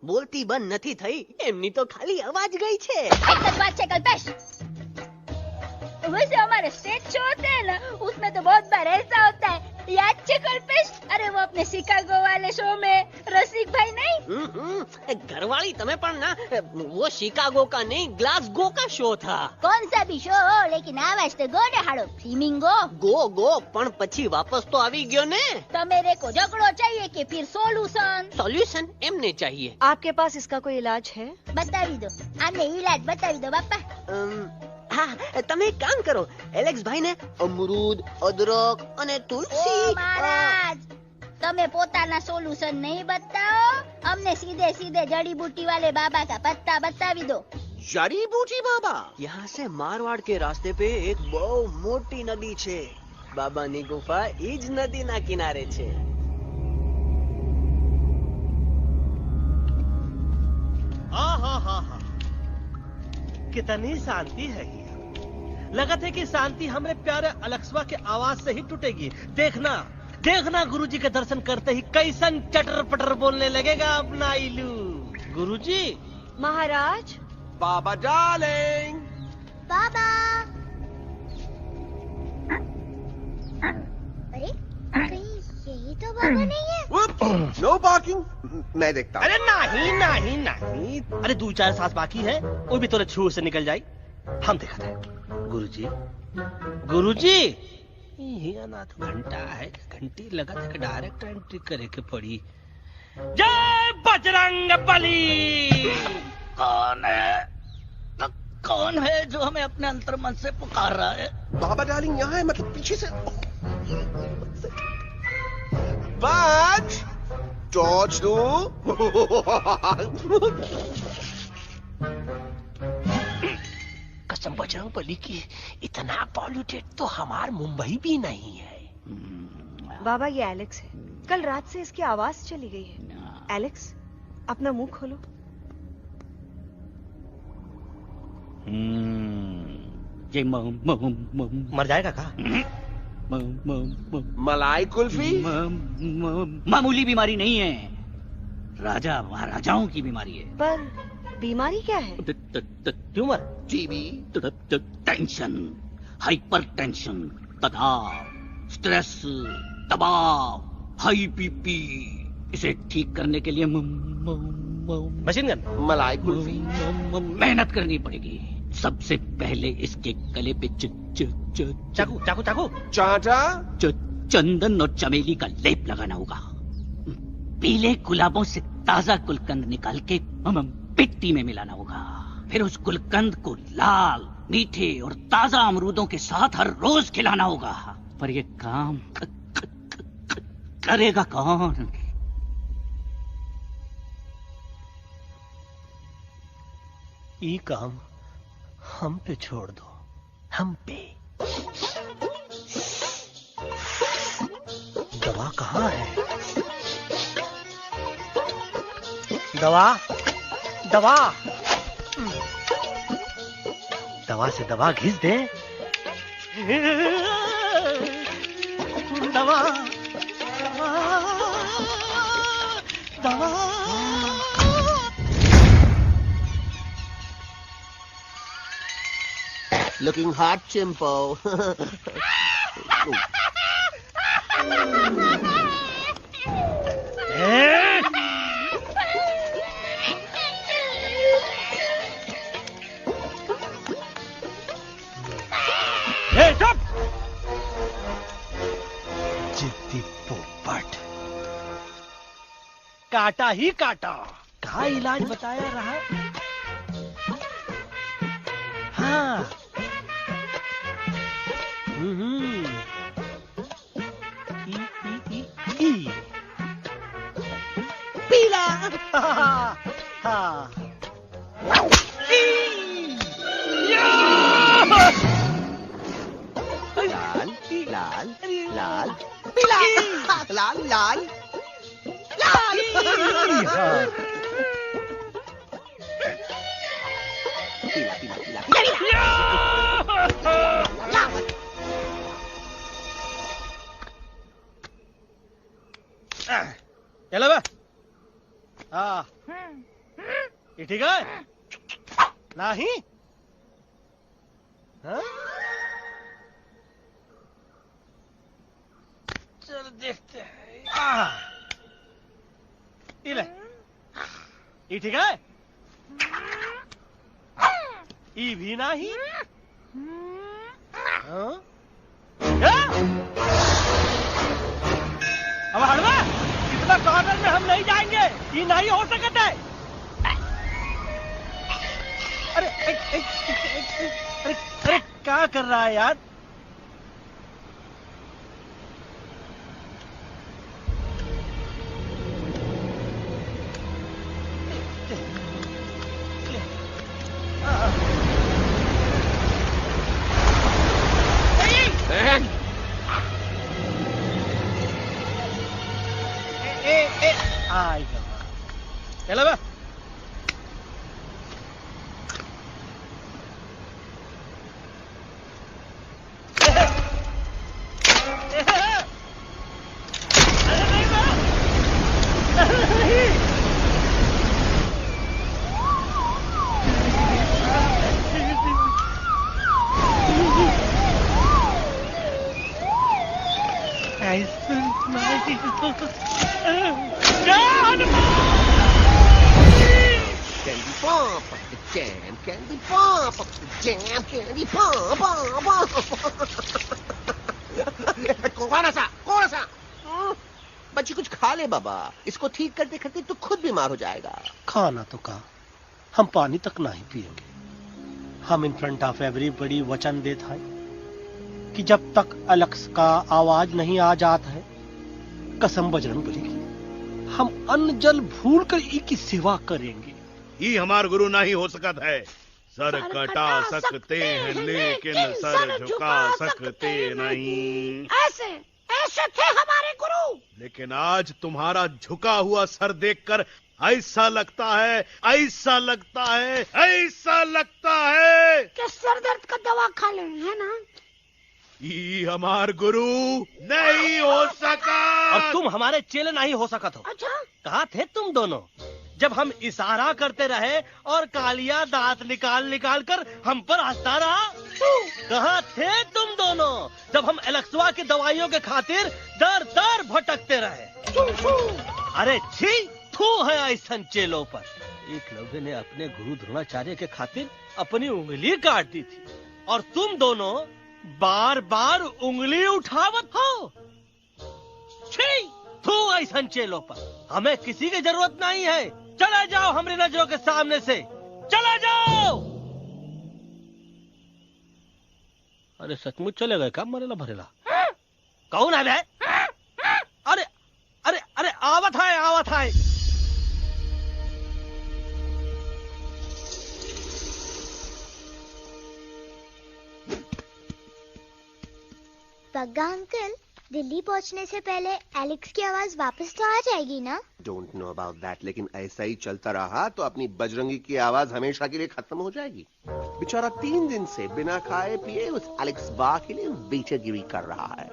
બોલતી બંધ નથી થઈ, એમની તો ખાલી અવાજ ગઈ છે। એક જ बात છે कल्पेश, वैसे हमारे स्टेज शो होते हैं ना उसमें तो बहुत बार ऐसा होता है, याद है कल्पेश? अरे वो अपने शिकागो वाले शो में रसिक भाई नहीं? घरवाली तमें पण ना, वो शिकागो का नहीं ग्लासगो का शो था। कौन सा भी शो हो लेकिन आवाज तो गो ने हाड़ो फ्लेमिंगो गो पण પછી वापस तो આવી ગયો ने। तो मेरे को झगड़ो चाहिए कि फिर सॉल्यूशन एमने चाहिए। आपके पास इसका कोई इलाज है? बतावी दो, आने इलाज बतावी दो बापा। हाँ, તમે એક કામ કરો, એલેક્સ ભાઈ ને અમરૂદ, અદરક અને તુલસી। ओ महाराज, તમે પોતાના સોલ્યુશન नहीं बताओ, हमने सीधे सीधे जड़ी बूटी वाले बाबा का पत्ता बतावी दो। जड़ी बूटी बाबा? यहाँ से मारवाड़ के रास्ते पे एक बहु मोटी नदी छे। बाबानी गुफा इज नदी ना किनारे छे। हाँ, कितनी शांति है यहाँ। लगत है कि शांति हमरे प्यारे अलेक्सवा के आवाज से ही टूटेगी। देखना देखना गुरुजी के दर्शन करते ही कैसन चटर पटर बोलने लगेगा अपना इलू। गुरुजी। महाराज। बाबा डार्लिंग। बाबा। अरे कहीं यही तो बाबा नहीं है? No parking. मैं देखता हूँ। अरे नहीं नहीं नहीं, अरे 2-4 सांस बाकी है, वो भी तो छू से निकल जाए। हम देखा था। गुरुजी गुरुजी ये ना तो घंटा है, घंटी लगा था कि डायरेक्ट एंट्री करे के पड़ी। जय बजरंग बली। कौन है जो हमें अपने अंतर्मन से पुकार रहा है? बाबा डार्लिंग यहाँ है, मतलब पीछे से। बाज टॉर्च दो। कसम बजरंग बली की, इतना पॉल्यूटेड तो हमार मुंबई भी नहीं है। बाबा ये एलेक्स है, कल रात से इसकी आवाज चली गई है। एलेक्स अपना मुंह खोलो। मर जाएगा का? मलाई कुल्फी? मामूली बीमारी नहीं है, राजा महाराजाओं की बीमारी है। पर बीमारी क्या है? Tumour, TB, tension, hyper tension, तनाव, स्ट्रेस, दबाव, हाई बीपी। इसे ठीक करने के लिए मशीन गन, मलाई कुल्फी, मेहनत करनी पड़ेगी। सबसे पहले इसके गले पे चाकू चाकू चाकू चाटा, चंदन और चमेली का लेप लगाना होगा। पीले गुलाबों से ताजा गुलकंद निकाल के पिट्टी में मिलाना होगा। फिर उस गुलकंद को लाल, मीठे और ताजा अमरूदों के साथ हर रोज खिलाना होगा। पर ये काम करेगा कौन? ये काम हम पे छोड़ दो, हम पे। दवा कहाँ है? दवा दवा दवा से दवा घिस दे। दवा दवा। Looking hot, Chimpo. जिद्दी पोपट, काटा ही काटा। कहाँ इलाज बताया रहा? हाँ पीला। हाँ लाल लाल लाल पीला, लाल लाल लाल। पीला पीला पीला पीला। चलो बा। हाँ ये ठीक है नहीं? हाँ? चल देखते हैं। ये ठीक है? ये भी नहीं? हाँ? अब हड़वा, इतना कॉर्नर में हम नहीं जाएंगे, ये नहीं हो सकता है। अरे अरे क्या कर रहा है यार? चलो बा। ऐसा नहीं हो Candy pop up the jam, candy pop up the jam, candy pop कौन सा? बच्ची कुछ खा ले बाबा, इसको ठीक करते करते तो खुद बीमार हो जाएगा। खाना तो कहा, हम पानी तक नहीं पिएंगे। हम इन फ्रंट ऑफ एवरीबॉडी वचन देता है कि जब तक एलेक्स का आवाज नहीं आ जाता है, कसम बजरंग बली की, हम अन्न जल भूल कर की सेवा करेंगे। ये हमार गुरु नहीं हो सकत है। सर कटा सकते हैं लेकिन सर झुका सकते नहीं। ऐसे ऐसे थे हमारे गुरु। लेकिन आज तुम्हारा झुका हुआ सर देखकर ऐसा लगता है कि सर दर्द का दवा खा ले, है ना? ये हमार गुरु नहीं हो सका। और तुम हमारे चेले नहीं हो सकत हो। अच्छा, कहाँ थे तुम दोनों जब हम इशारा करते रहे और कालिया दांत निकाल निकाल कर हम पर हंसता रहा? कहाँ थे तुम दोनों जब हम एलेक्सवा की दवाइयों के खातिर दर दर भटकते रहे? अरे छी, थू है ऐसन चेलों पर। एकलव्य ने अपने गुरु द्रोणाचार्य के खातिर अपनी उंगली काट दी थी और तुम दोनों बार बार उंगली उठावत हो। छी, थू ऐसन चेलों पर। हमें किसी की जरूरत नहीं है। चले जाओ हमारी नजरों के सामने से, चले जाओ। अरे सचमुच चले गए क्या? मरेला भरेला कौन है बे? अरे अरे अरे आवत है। पग्गा अंकल, दिल्ली पहुंचने से पहले एलेक्स की आवाज वापस तो आ जाएगी ना? डोंट नो अबाउट दैट, लेकिन ऐसा ही चलता रहा तो अपनी बजरंगी की आवाज हमेशा के लिए खत्म हो जाएगी। बेचारा 3 दिन से बिना खाए पिए उस एलेक्स बा के लिए बेचैगिरी कर रहा है।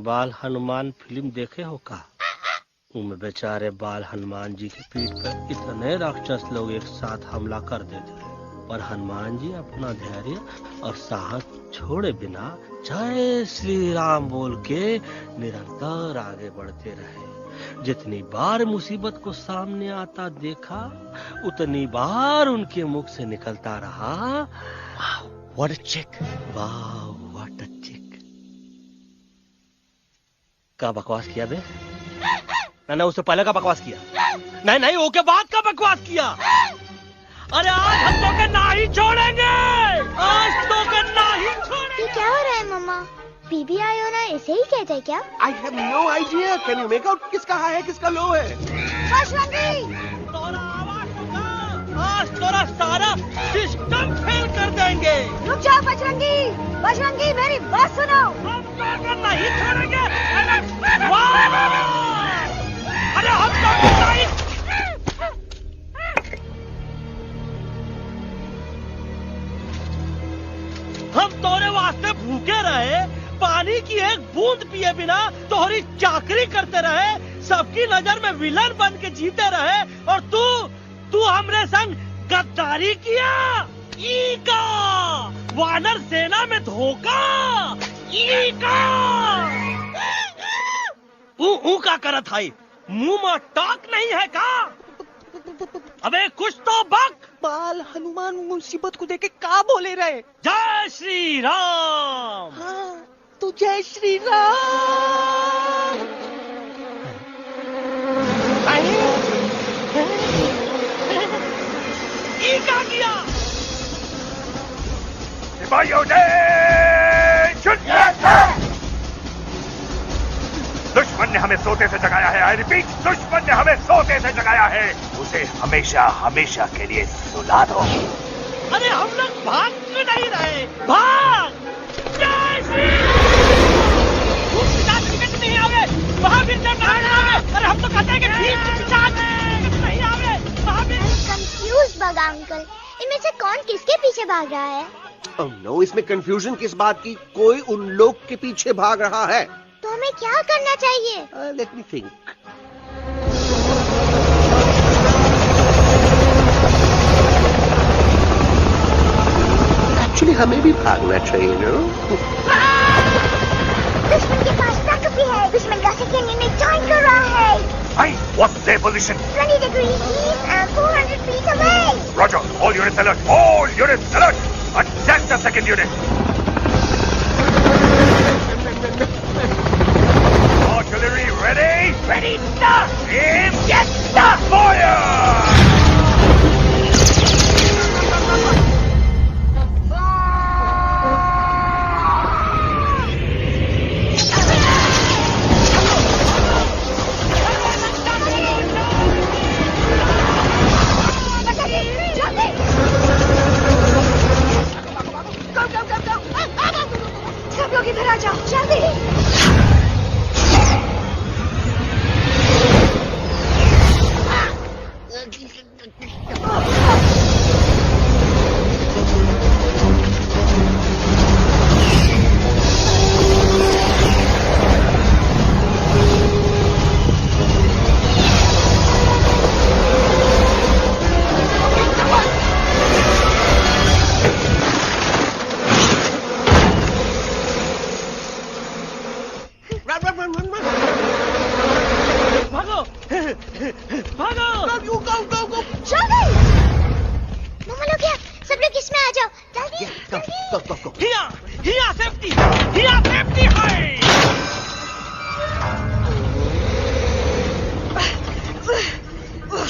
बाल हनुमान फिल्म देखे हो का? उनमें बेचारे बाल हनुमान जी की पीठ पर इतने राक्षस लोग एक साथ हमला कर देते हैं, पर हनुमान जी अपना धैर्य और साहस छोड़े बिना जय श्री राम बोल के निरंतर आगे बढ़ते रहे। जितनी बार मुसीबत को सामने आता देखा, उतनी बार उनके मुख से निकलता रहा, व्हाट अ चिक, वाह व्हाट अ चिक। का बकवास किया बे? ना उससे पहले का बकवास किया? नहीं वो के बाद का बकवास किया। अरे आज हम तो के नहीं छोड़ेंगे, आज तो के नहीं छोड़ेंगे। ये क्या हो रहा है मम्मा? बीबी आई हो ना, ऐसे ही कहते क्या? I have no idea. Can you make out किसका हाई है किसका लो है? बजरंगी, तोरा आवाज सुना, आज तोरा सारा सिस्टम फेल कर देंगे। रुक जाओ बजरंगी, मेरी बात सुनो। हम तो के नहीं छोड़ेंगे। अरे हम तो के नहीं। हम तोरे वास्ते भूखे रहे, पानी की एक बूंद पिए बिना तोहरी चाकरी करते रहे, सबकी नजर में विलन बन के जीते रहे, और तू हमरे संग गद्दारी किया। ईका वानर सेना में धोखा, ईका ऊ का करत है, मुंह में टॉक नहीं है का? अबे कुछ तो बक। बाल हनुमान मुसीबत को देखे का बोले रहे? जय श्री राम। हाँ, तो जय श्री राम। ये क्या किया? सिपाहियों दुश्मन ने हमें सोते से जगाया है। आई रिपीट, दुश्मन ने हमें सोते से जगाया है। उसे हमेशा हमेशा के लिए सुला दो। अरे हम लोग भाग क्यों नहीं रहे? भाग! जय श्री राम। नहीं आवे वहाँ भी नहीं आवे। अरे हम तो कहते हैं कि नहीं आवे वहाँ भी। कंफ्यूज बगा अंकल, इनमें से कौन किसके पीछे भाग रहा है? Oh no, इसमें कंफ्यूजन किस बात की? कोई उन लोग के पीछे भाग रहा है। तो हमें क्या करना चाहिए? Let me think. एक्चुअली हमें भी भागना चाहिए नो। दुश्मन के पास ताकत भी है। दुश्मन का सेकेंड यूनिट ज्वाइन कर रहा है। Hey, what's their position? 20 degrees east and 400 feet away. Roger. All units alert. All units alert. Attack the second unit. Artillery ready? Ready, start! Aim, get, start! Fire! सब लोग इधर आ जाओ, जल्दी।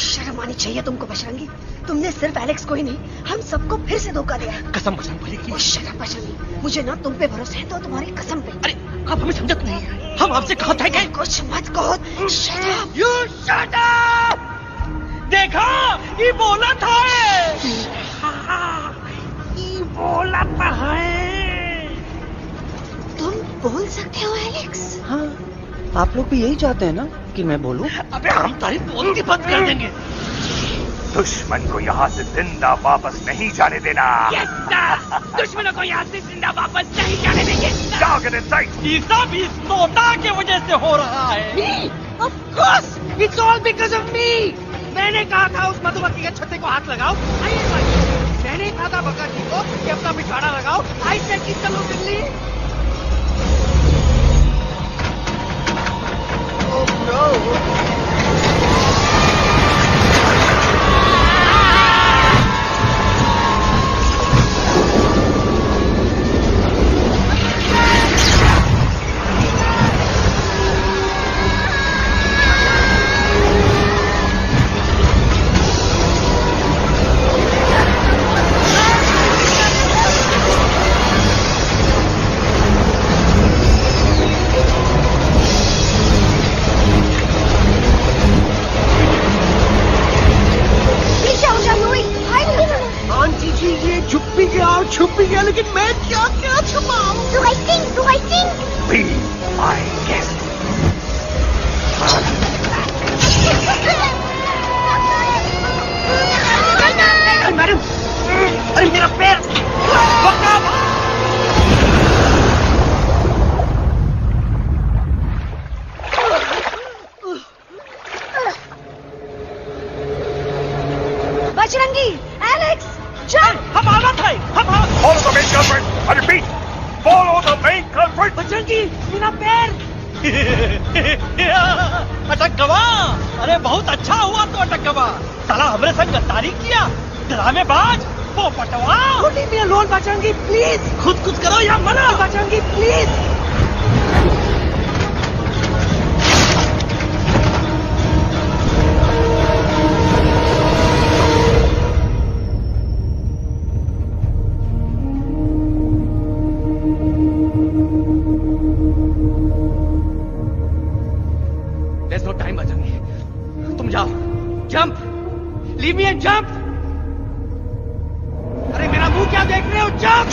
शर्म आनी चाहिए तुमको बजरंगी। तुमने सिर्फ एलेक्स को ही नहीं, हम सबको फिर से धोखा दिया। कसम बजरंग बली की। शर्म बजरंगी, मुझे ना तुम पे भरोसा है तो तुम्हारी कसम पे। अरे आप हमें समझत नहीं है। हम आपसे कहा था कि कुछ मत कहो। Shut up. You shut up. देखा, ये बोला था। ये बोला था। तुम बोल सकते हो एलेक्स? हाँ, आप लोग भी यही चाहते हैं ना कि मैं बोलूं? अबे हम तारी बोलती बंद कर देंगे। दुश्मन को यहाँ से जिंदा वापस नहीं जाने देना। दुश्मनों को यहाँ से जिंदा वापस नहीं जाने देंगे। Target in sight. ये सब इस तोता की वजह से हो रहा है। Me? Of course, it's all because of me. मैंने कहा था उस मधुमक्खी के छत्ते को हाथ लगाओ। मैंने कहा था बका जी को कि अपना पिछवाड़ा लगाओ। I said कि चलो बिल्ली। Oh no. छुप भी गया, लेकिन मैं क्या क्या छुपाऊं? Do I think? Be my guest. Madam, अरे मेरा पैर! बजरंगी, एलेक्स, चल! हम आना था। Follow the main culprit. I repeat, follow the main culprit. Bajrangi, मेरा पैर! अटक गवा। अरे बहुत अच्छा हुआ तो अटक गवा। साला हमरे संग गद्दारी किया, ड्रामेबाज, वो Patwa. Leave me alone, Bajrangi, please. खुद करो या मना। Bajrangi, please. There's no time, Bajrangi. तुम जाओ, jump, leave me and jump। अरे मेरा मुंह क्या देख रहे हो, jump.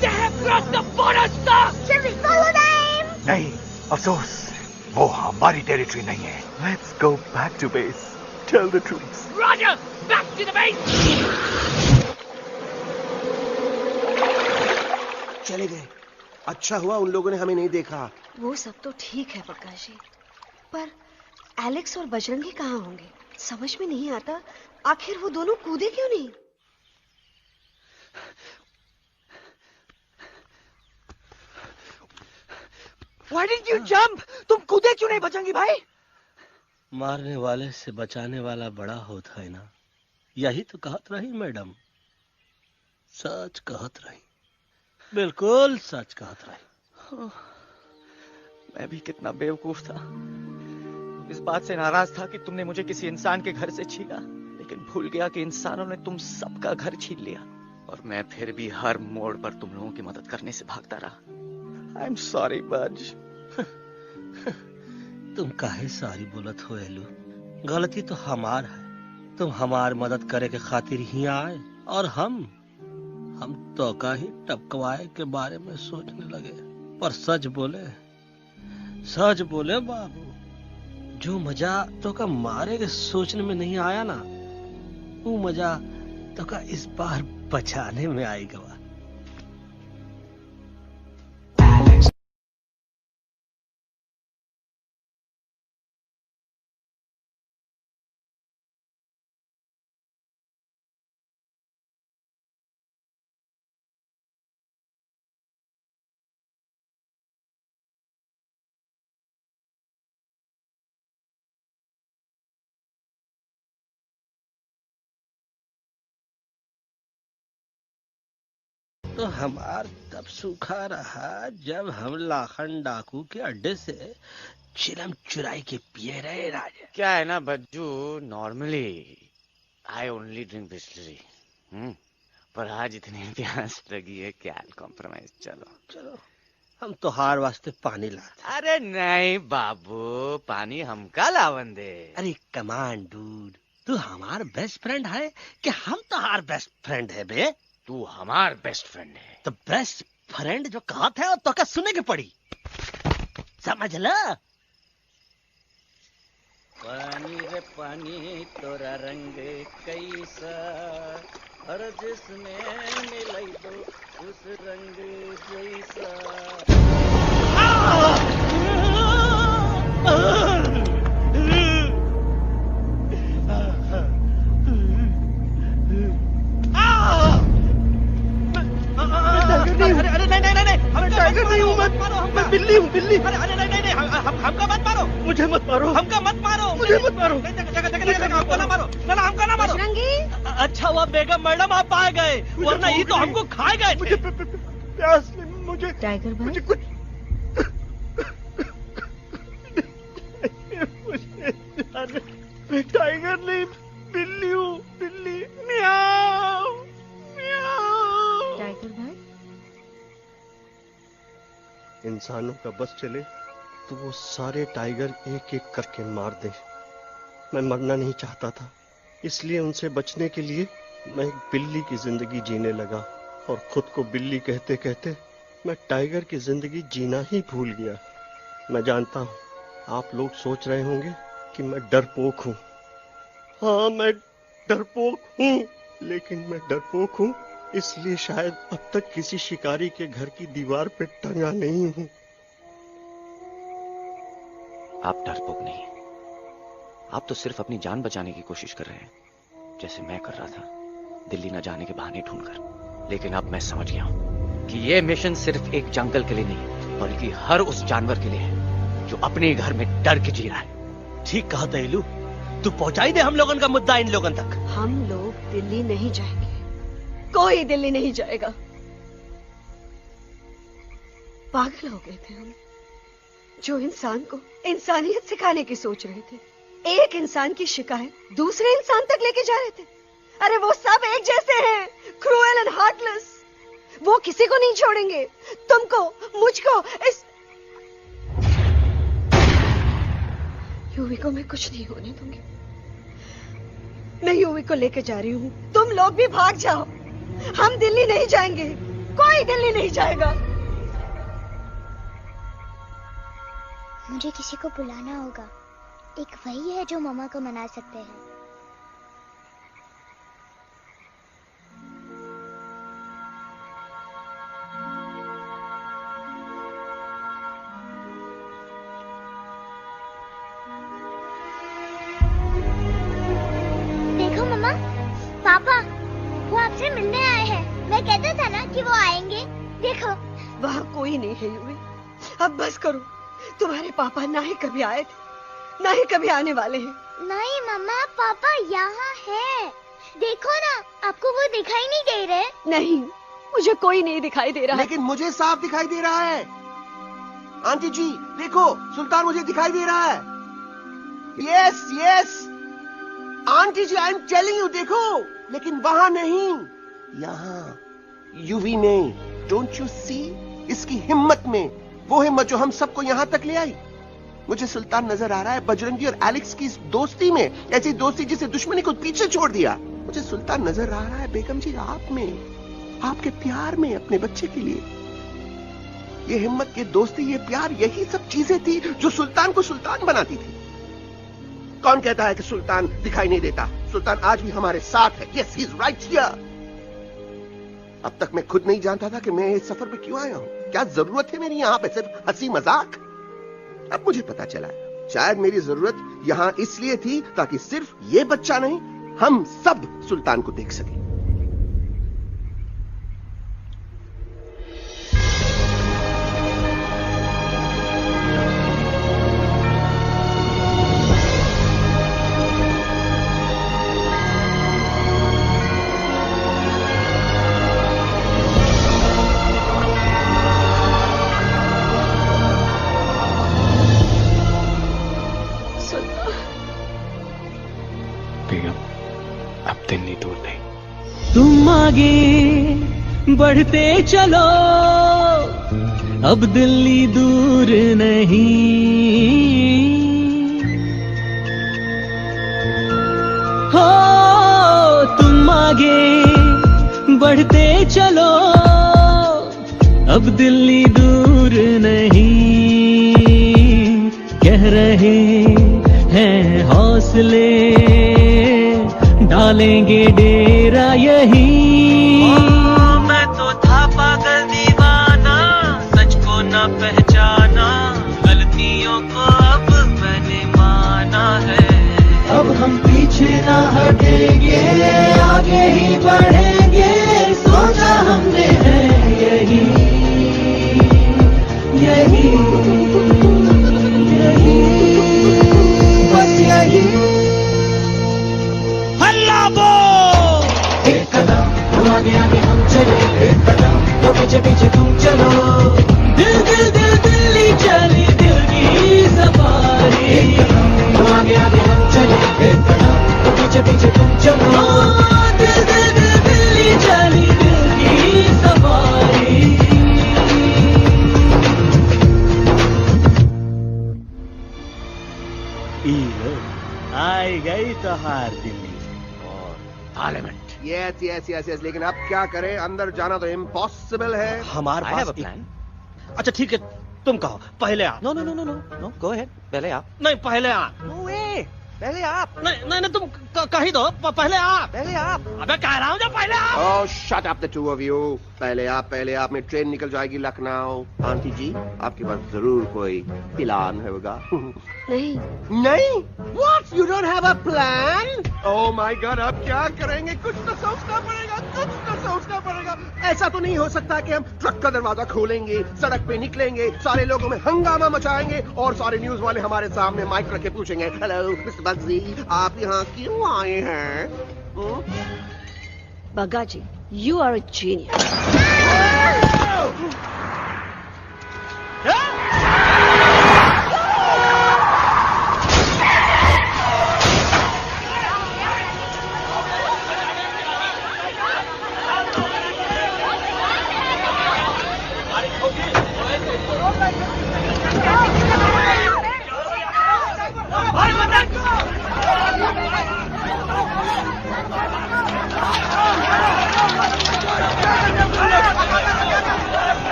They have crossed the border, sir. Shall we follow them? नहीं, अफसोस, वो हमारी टेरिटरी नहीं है। Let's go back to base. Tell the troops. Roger, back to the base. चले गए। अच्छा हुआ उन लोगों ने हमें नहीं देखा, वो सब तो ठीक है प्रकाश जी, पर एलेक्स और बजरंगी कहाँ होंगे? समझ में नहीं आता, आखिर वो दोनों कूदे क्यों नहीं? Why didn't you jump? तुम कूदे क्यों नहीं बजरंगी भाई? मारने वाले से बचाने वाला बड़ा होता है ना, यही तो कहत रही मैडम। सच कहत रही, बिल्कुल सच कहत रही। मैं भी कितना बेवकूफ था। इस बात से नाराज था कि तुमने मुझे किसी इंसान के घर से छीना, लेकिन भूल गया कि इंसानों ने तुम सबका घर छीन लिया और मैं फिर भी हर मोड़ पर तुम लोगों की मदद करने से भागता रहा। आई एम सॉरी बज। तुम काहे सारी बोलत हो एलू? गलती तो हमार है। तुम हमार मदद करे के खातिर ही आए और हम तो का ही टपकवाए के बारे में सोचने लगे। पर सच बोले बाबू, जो मजा तो का मारे के सोचने में नहीं आया ना, वो मजा तो का इस बार बचाने में आएगा। तो हमार तब सूखा रहा जब हम लाखन डाकू के अड्डे से चिलम चुराई के पिए रहे राजा। क्या है ना Bajju, normally I only drink Bisleri, पर आज इतनी प्यास लगी है क्या कॉम्प्रोमाइज। चलो हम तो हार वास्ते पानी ला। अरे नहीं बाबू, पानी हमका लावन दे। अरे कमान डूड, तू हमार बेस्ट फ्रेंड है कि हम तो हार बेस्ट फ्रेंड है बे? तू हमार बेस्ट फ्रेंड है। तो बेस्ट फ्रेंड जो कहा था तो क्या सुने की पड़ी, समझ ला। पानी रे पानी तोरा रंग कैसा, हर जिसमें मिलाई दो उस रंग जैसा। अरे नहीं, मैं टाइगर नहीं हूँ, मैं बिल्ली हूँ, बिल्ली। अरे नहीं, हमका मत मारो। मुझे मत मारो। हमका मत मारो। मुझे मत मारो। हमको ना मारो। ना हमका ना मारो। अच्छा हुआ बेगम मैडम आप आ गए, वरना ये तो हमको खाए गए। मुझे प्यास, मुझे टाइगर भाई, मुझे कुछ मैं टाइगर नहीं, बिल्ली हूँ, बिल्ली। म्याऊ म्याऊ। टाइगर भाई, इंसानों का बस चले तो वो सारे टाइगर एक एक करके मार दे। मैं मरना नहीं चाहता था, इसलिए उनसे बचने के लिए मैं एक बिल्ली की जिंदगी जीने लगा और खुद को बिल्ली कहते कहते मैं टाइगर की जिंदगी जीना ही भूल गया। मैं जानता हूँ आप लोग सोच रहे होंगे कि मैं डरपोक हूँ। हाँ, मैं डरपोक हूँ, लेकिन मैं डरपोक हूँ इसलिए शायद अब तक किसी शिकारी के घर की दीवार पे टंगा नहीं हूँ। आप डरपोक नहीं, आप तो सिर्फ अपनी जान बचाने की कोशिश कर रहे हैं, जैसे मैं कर रहा था दिल्ली न जाने के बहाने ढूंढकर। लेकिन अब मैं समझ गया हूं कि यह मिशन सिर्फ एक जंगल के लिए नहीं, बल्कि हर उस जानवर के लिए है जो अपने घर में डर के जी रहा है। ठीक कहा तैलू, तू पहुंचाई दे हम लोगन का मुद्दा इन लोगन तक। हम लोग दिल्ली नहीं जाएंगे, कोई दिल्ली नहीं जाएगा। पागल हो गए थे हम, जो इंसान को इंसानियत सिखाने की सोच रहे थे, एक इंसान की शिकायत दूसरे इंसान तक लेके जा रहे थे। अरे वो सब एक जैसे हैं, क्रूएल एंड हार्टलेस। वो किसी को नहीं छोड़ेंगे, तुमको, मुझको, इस यूवी को मैं कुछ नहीं होने दूंगी। मैं यूवी को लेके जा रही हूँ, तुम लोग भी भाग जाओ। हम दिल्ली नहीं जाएंगे, कोई दिल्ली नहीं जाएगा। मुझे किसी को बुलाना होगा, एक वही है जो मम्मा को मना सकते हैं। कोई नहीं है यूवी। अब बस करो। तुम्हारे पापा ना ही कभी आए थे, ना ही कभी आने वाले हैं। नहीं मम्मा, पापा यहाँ है। देखो ना, आपको वो दिखाई नहीं दे रहे? नहीं, मुझे कोई नहीं दिखाई दे रहा। लेकिन मुझे साफ दिखाई दे रहा है। आंटी जी देखो, सुल्तान मुझे दिखाई दे रहा है। Yes yes aunty ji, I am telling you, देखो। लेकिन वहां नहीं, यहाँ यूवी में। Don't you see? इसकी हिम्मत में, वो हिम्मत जो हम सबको यहाँ तक ले आई। मुझे सुल्तान नजर आ रहा है बजरंगी और एलेक्स की इस दोस्ती में, ऐसी दोस्ती जिसे दुश्मनी को पीछे छोड़ दिया। मुझे सुल्तान नजर आ रहा है बेगम जी आप में, आपके प्यार में, अपने बच्चे के लिए। ये हिम्मत, ये दोस्ती, ये प्यार, यही सब चीजें थी जो सुल्तान को सुल्तान बनाती थी। कौन कहता है कि सुल्तान दिखाई नहीं देता? सुल्तान आज भी हमारे साथ है। Yes, he is right here. अब तक मैं खुद नहीं जानता था कि मैं इस सफर पे क्यों आया हूं। क्या जरूरत है मेरी यहाँ पे? सिर्फ हंसी मजाक? अब मुझे पता चला है, शायद मेरी जरूरत यहां इसलिए थी ताकि सिर्फ ये बच्चा नहीं, हम सब सुल्तान को देख सकें। तुम आगे बढ़ते चलो, अब दिल्ली दूर नहीं। हो तुम आगे बढ़ते चलो, अब दिल्ली दूर नहीं। कह रहे हैं हौसले, डालेंगे डेरा यही। मैं तो था पागल दीवाना, सच को न पहचाना, गलतियों को अब मैंने माना है। अब हम पीछे ना हटेंगे, आगे ही बढ़ेंगे, सोचा हमने है यही यही यही, बस यही। एक कदम तुम आगे आगे हम चले, एक कदम तो पीछे पीछे तुम चलो। दिल दिल दिल दिल्ली चली, दिल की सफारी। एक कदम तुम आगे आगे हम चले, एक कदम तो पीछे पीछे तुम चलो। दिल दिल दिल दिल्ली चली, दिल की सफारी। आई गई तो हार Delhi parliament. Yes yes yes yes, लेकिन अब क्या करें? अंदर जाना तो इम्पॉसिबल है। हमारे पास प्लान। अच्छा ठीक है, तुम कहो, पहले आप। No no no no no no, go ahead, पहले आप। नहीं, पहले आप। नो वे, पहले आप। नहीं नहीं, तुम कही दो, पहले आप। पहले आप। अबे कह रहा हूँ जो पहले आप। Oh shut up the two of you. पहले आप, पहले आप में ट्रेन निकल जाएगी लखनऊ। आंटी जी आपके पास जरूर कोई प्लान होगा। नहीं नहीं? What? You don't have a plan? Oh my God, अब क्या करेंगे? कुछ तो सोचना पड़ेगा, कुछ तो सोचना पड़ेगा। ऐसा तो नहीं हो सकता कि हम ट्रक का दरवाजा खोलेंगे, सड़क पे निकलेंगे, सारे लोगों में हंगामा मचाएंगे और सारे न्यूज वाले हमारे सामने माइक रख के पूछेंगे, हेलो मिस्टर बग्जी, आप यहाँ क्यों आए हैं? बग्गा जी, you are a genius.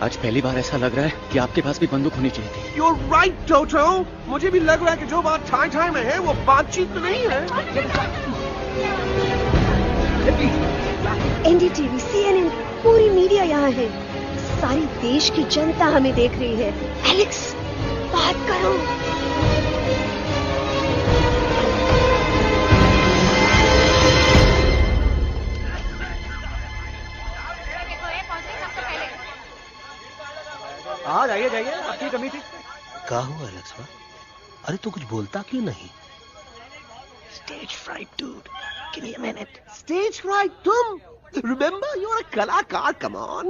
आज पहली बार ऐसा लग रहा है कि आपके पास भी बंदूक होनी चाहिए थी। You're right, Toto. मुझे भी लग रहा है कि जो बात ठाई ठाई में है वो बातचीत नहीं है। एनडीटीवी, CNN, पूरी मीडिया यहाँ है। सारी देश की जनता हमें देख रही है। एलेक्स, बात करो। हाँ जाइए जाइए, आपकी कमी थी। क्या हुआ एलेक्स? अरे तू कुछ बोलता क्यों नहीं? Stage fright, dude. Give me a minute. Stage fright, तुम? Remember, you're a कलाकार. Come on.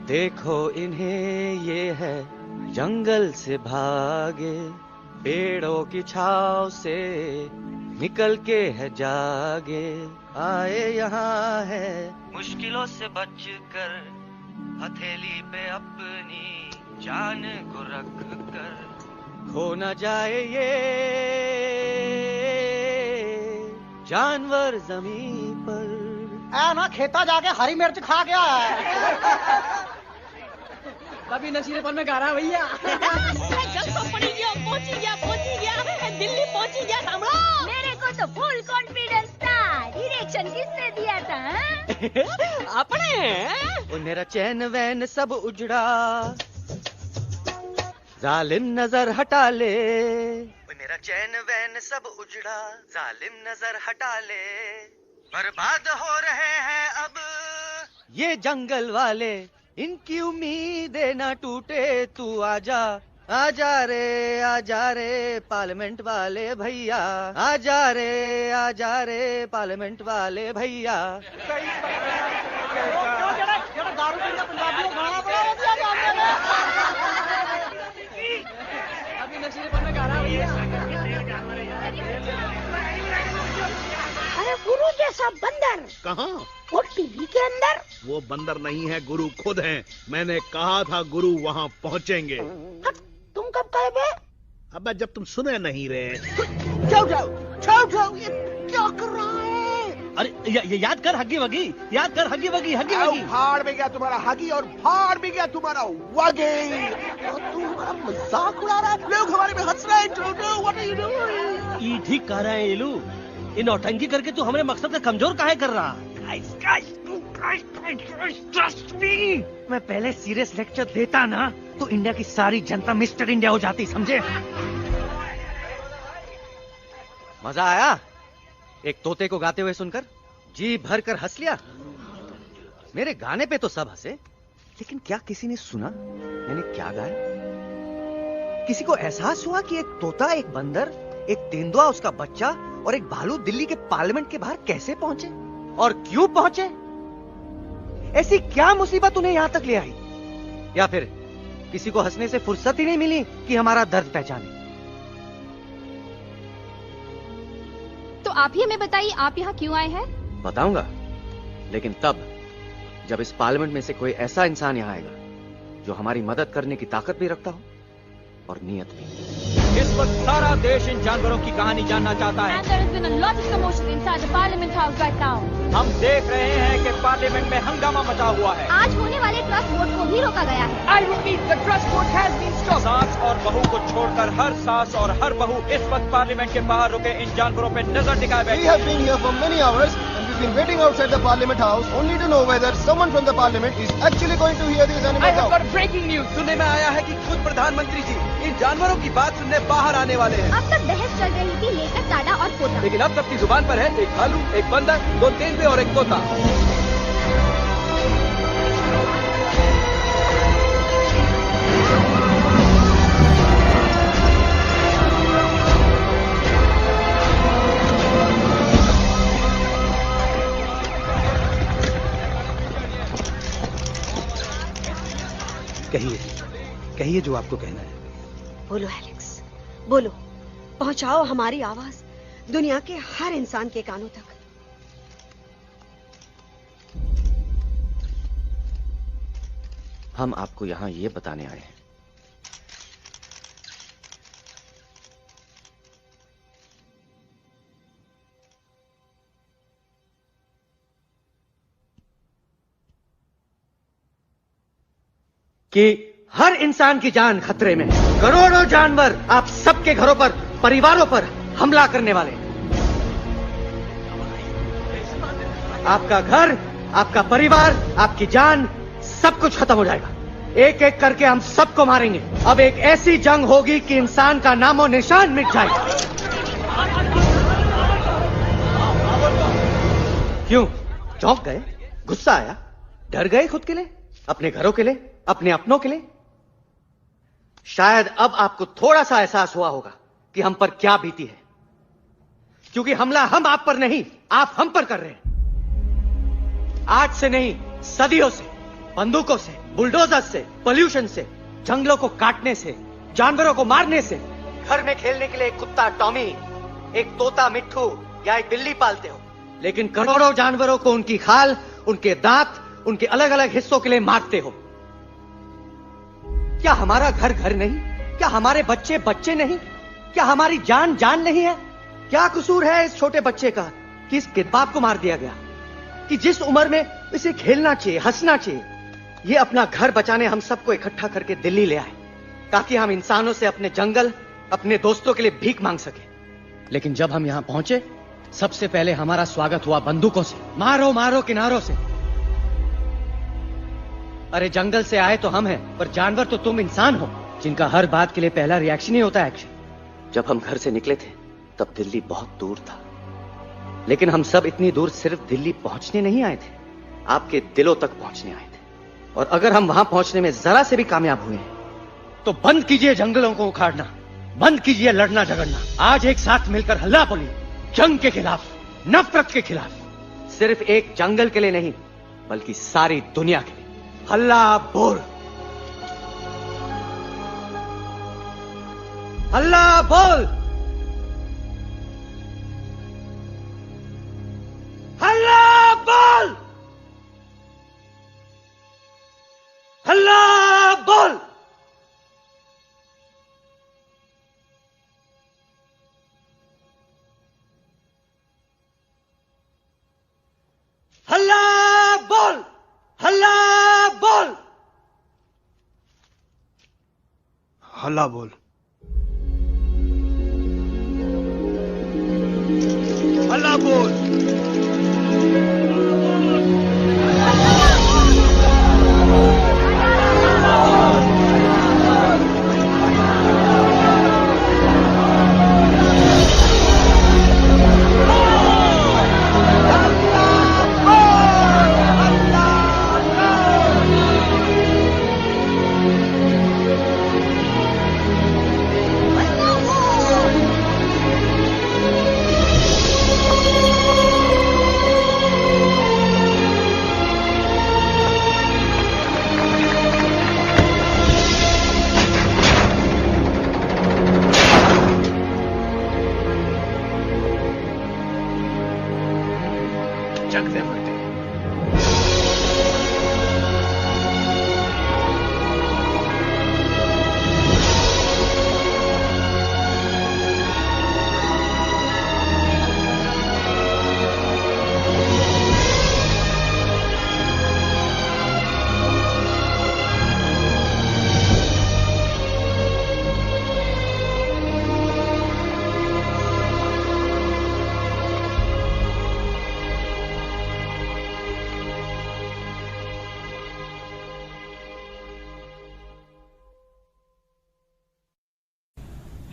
देखो इन्हें, ये है जंगल से भागे, पेड़ों की छाव से निकल के है जागे, आए यहाँ है मुश्किलों से बचकर, हथेली पे अपनी जान को रख कर, खो न जाए ये जानवर जमीन पर। ना खेता जाके हरी मिर्च खा गया है। कभी नशीलेपन में गा रहा भैया। पहुंची गया, दिल्ली पहुंची गया सामने। मेरे को तो फुल कॉन्फिडेंस था। डायरेक्शन किसने दिया था? अपने। वो मेरा चैन वैन सब उजड़ा, जालिम नजर हटा ले। मेरा चैन वैन सब उजड़ा, जालिम नजर हटा ले। बर्बाद हो रहे हैं अब ये जंगल वाले, इनकी उम्मीदें ना टूटे। तू आजा आजा रे पार्लियामेंट वाले भैया, आजा रे पार्लियामेंट वाले भैया। अभी नशीलेपन में गा रहा भैया। अरे गुरु जैसा बंदर कहाँ? वो टीवी के अंदर। वो बंदर नहीं है, गुरु खुद हैं। मैंने कहा था गुरु वहाँ पहुँचेंगे। तुम कब कहे बे? अब जब तुम सुने नहीं रहे। जाओ, ये क्या कर रहा है? अरे याद कर हगी वगी, याद कर हगी वगी। भाड़ में गया तुम्हारा हगी और भाड़ में गया तुम्हारा वगी। और तू हमारा मजाक उड़ा रहा है। लोग हमारे में हंस रहे हैं। What are you doing? ये ठीक कह रहे हैं इलू। ये नौटंकी करके तू हमारे मकसद का कमजोर काहे कर रहा? मैं पहले सीरियस लेक्चर देता ना तो इंडिया की सारी जनता मिस्टर इंडिया हो जाती, समझे? मजा आया एक तोते को गाते हुए सुनकर? जी भर कर हंस लिया। मेरे गाने पे तो सब हंसे, लेकिन क्या किसी ने सुना मैंने क्या गाया? किसी को एहसास हुआ कि एक तोता, एक बंदर, एक तेंदुआ, उसका बच्चा और एक भालू दिल्ली के पार्लियामेंट के बाहर कैसे पहुंचे और क्यों पहुंचे? ऐसी क्या मुसीबत उन्हें यहां तक ले आई? या फिर किसी को हंसने से फुर्सत ही नहीं मिली कि हमारा दर्द पहचाने? तो आप ही हमें बताइए, आप यहाँ क्यों आए हैं? बताऊंगा, लेकिन तब जब इस पार्लियामेंट में से कोई ऐसा इंसान यहाँ आएगा जो हमारी मदद करने की ताकत भी रखता हो और नीयत भी। इस वक्त सारा देश इन जानवरों की कहानी जानना चाहता है। And there has been a lot of commotion inside the Parliament House right now. हम देख रहे हैं कि पार्लियामेंट में हंगामा मचा हुआ है। आज होने वाले ट्रस्ट वोट को भी रोका गया है। I repeat, the trust vote has been stopped. सास और बहू को छोड़कर हर सास और हर बहू इस वक्त पार्लियामेंट के बाहर रुके इन जानवरों पे नजर टिकाए बैठे। We have been here for many hours and we've been waiting outside the Parliament House only to know whether someone from the Parliament is actually going to hear these animals out. I have got breaking news. सुनने में आया है कि खुद प्रधानमंत्री जी इन जानवरों की बात सुनने बाहर आने वाले हैं। अब तक बहस चल रही थी लेकर टाडा और पोता, लेकिन अब सबकी जुबान पर है एक भालू, एक बंदर, 2 तेंदुए और एक तोता। कहिए जो आपको कहना है। बोलो एलेक्स, बोलो। पहुंचाओ हमारी आवाज दुनिया के हर इंसान के कानों तक। हम आपको यहां ये बताने आए हैं कि हर इंसान की जान खतरे में, करोड़ों जानवर आप सबके घरों पर, परिवारों पर हमला करने वाले। आपका घर, आपका परिवार, आपकी जान, सब कुछ खत्म हो जाएगा। एक एक करके हम सबको मारेंगे। अब एक ऐसी जंग होगी कि इंसान का नामो निशान मिट जाएगा। क्यों चौंक गए? गुस्सा आया? डर गए खुद के लिए, अपने घरों के लिए, अपने अपनों के लिए? शायद अब आपको थोड़ा सा एहसास हुआ होगा कि हम पर क्या बीती है, क्योंकि हमला हम आप पर नहीं, आप हम पर कर रहे हैं। आज से नहीं, सदियों से, बंदूकों से, बुलडोजर से, पोल्यूशन से, जंगलों को काटने से, जानवरों को मारने से। घर में खेलने के लिए एक कुत्ता टॉमी, एक तोता मिट्ठू या एक बिल्ली पालते हो, लेकिन करोड़ों जानवरों को उनकी खाल, उनके दांत, उनके अलग अलग हिस्सों के लिए मारते हो। क्या हमारा घर घर नहीं? क्या हमारे बच्चे बच्चे नहीं? क्या हमारी जान जान नहीं है? क्या कसूर है इस छोटे बच्चे का कि इस किताब को मार दिया गया, कि जिस उम्र में इसे खेलना चाहिए, हंसना चाहिए। ये अपना घर बचाने हम सबको इकट्ठा करके दिल्ली ले आए, ताकि हम इंसानों से अपने जंगल, अपने दोस्तों के लिए भीख मांग सके। लेकिन जब हम यहां पहुंचे, सबसे पहले हमारा स्वागत हुआ बंदूकों से। मारो मारो किनारों से। अरे जंगल से आए तो हम हैं, पर जानवर तो तुम इंसान हो, जिनका हर बात के लिए पहला रिएक्शन ही होता है एक्शन। जब हम घर से निकले थे तब दिल्ली बहुत दूर था, लेकिन हम सब इतनी दूर सिर्फ दिल्ली पहुंचने नहीं आए थे, आपके दिलों तक पहुंचने आए थे। और अगर हम वहां पहुंचने में जरा से भी कामयाब हुए हैं, तो बंद कीजिए जंगलों को उखाड़ना, बंद कीजिए लड़ना झगड़ना। आज एक साथ मिलकर हल्ला बोलिए, जंग के खिलाफ, नफरत के खिलाफ। सिर्फ एक जंगल के लिए नहीं, बल्कि सारी दुनिया के लिए। हल्ला बोल, हल्ला बोल, हल्ला बोल, हल्ला बोल। हल्ला बोल, हल्ला बोल, हल्ला बोल, हल्ला बोल।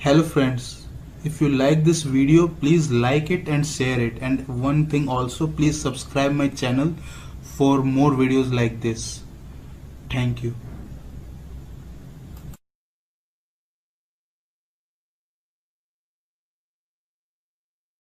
Hello friends, if you like this video, please like it and share it, and one thing also, please subscribe my channel for more videos like this. Thank you.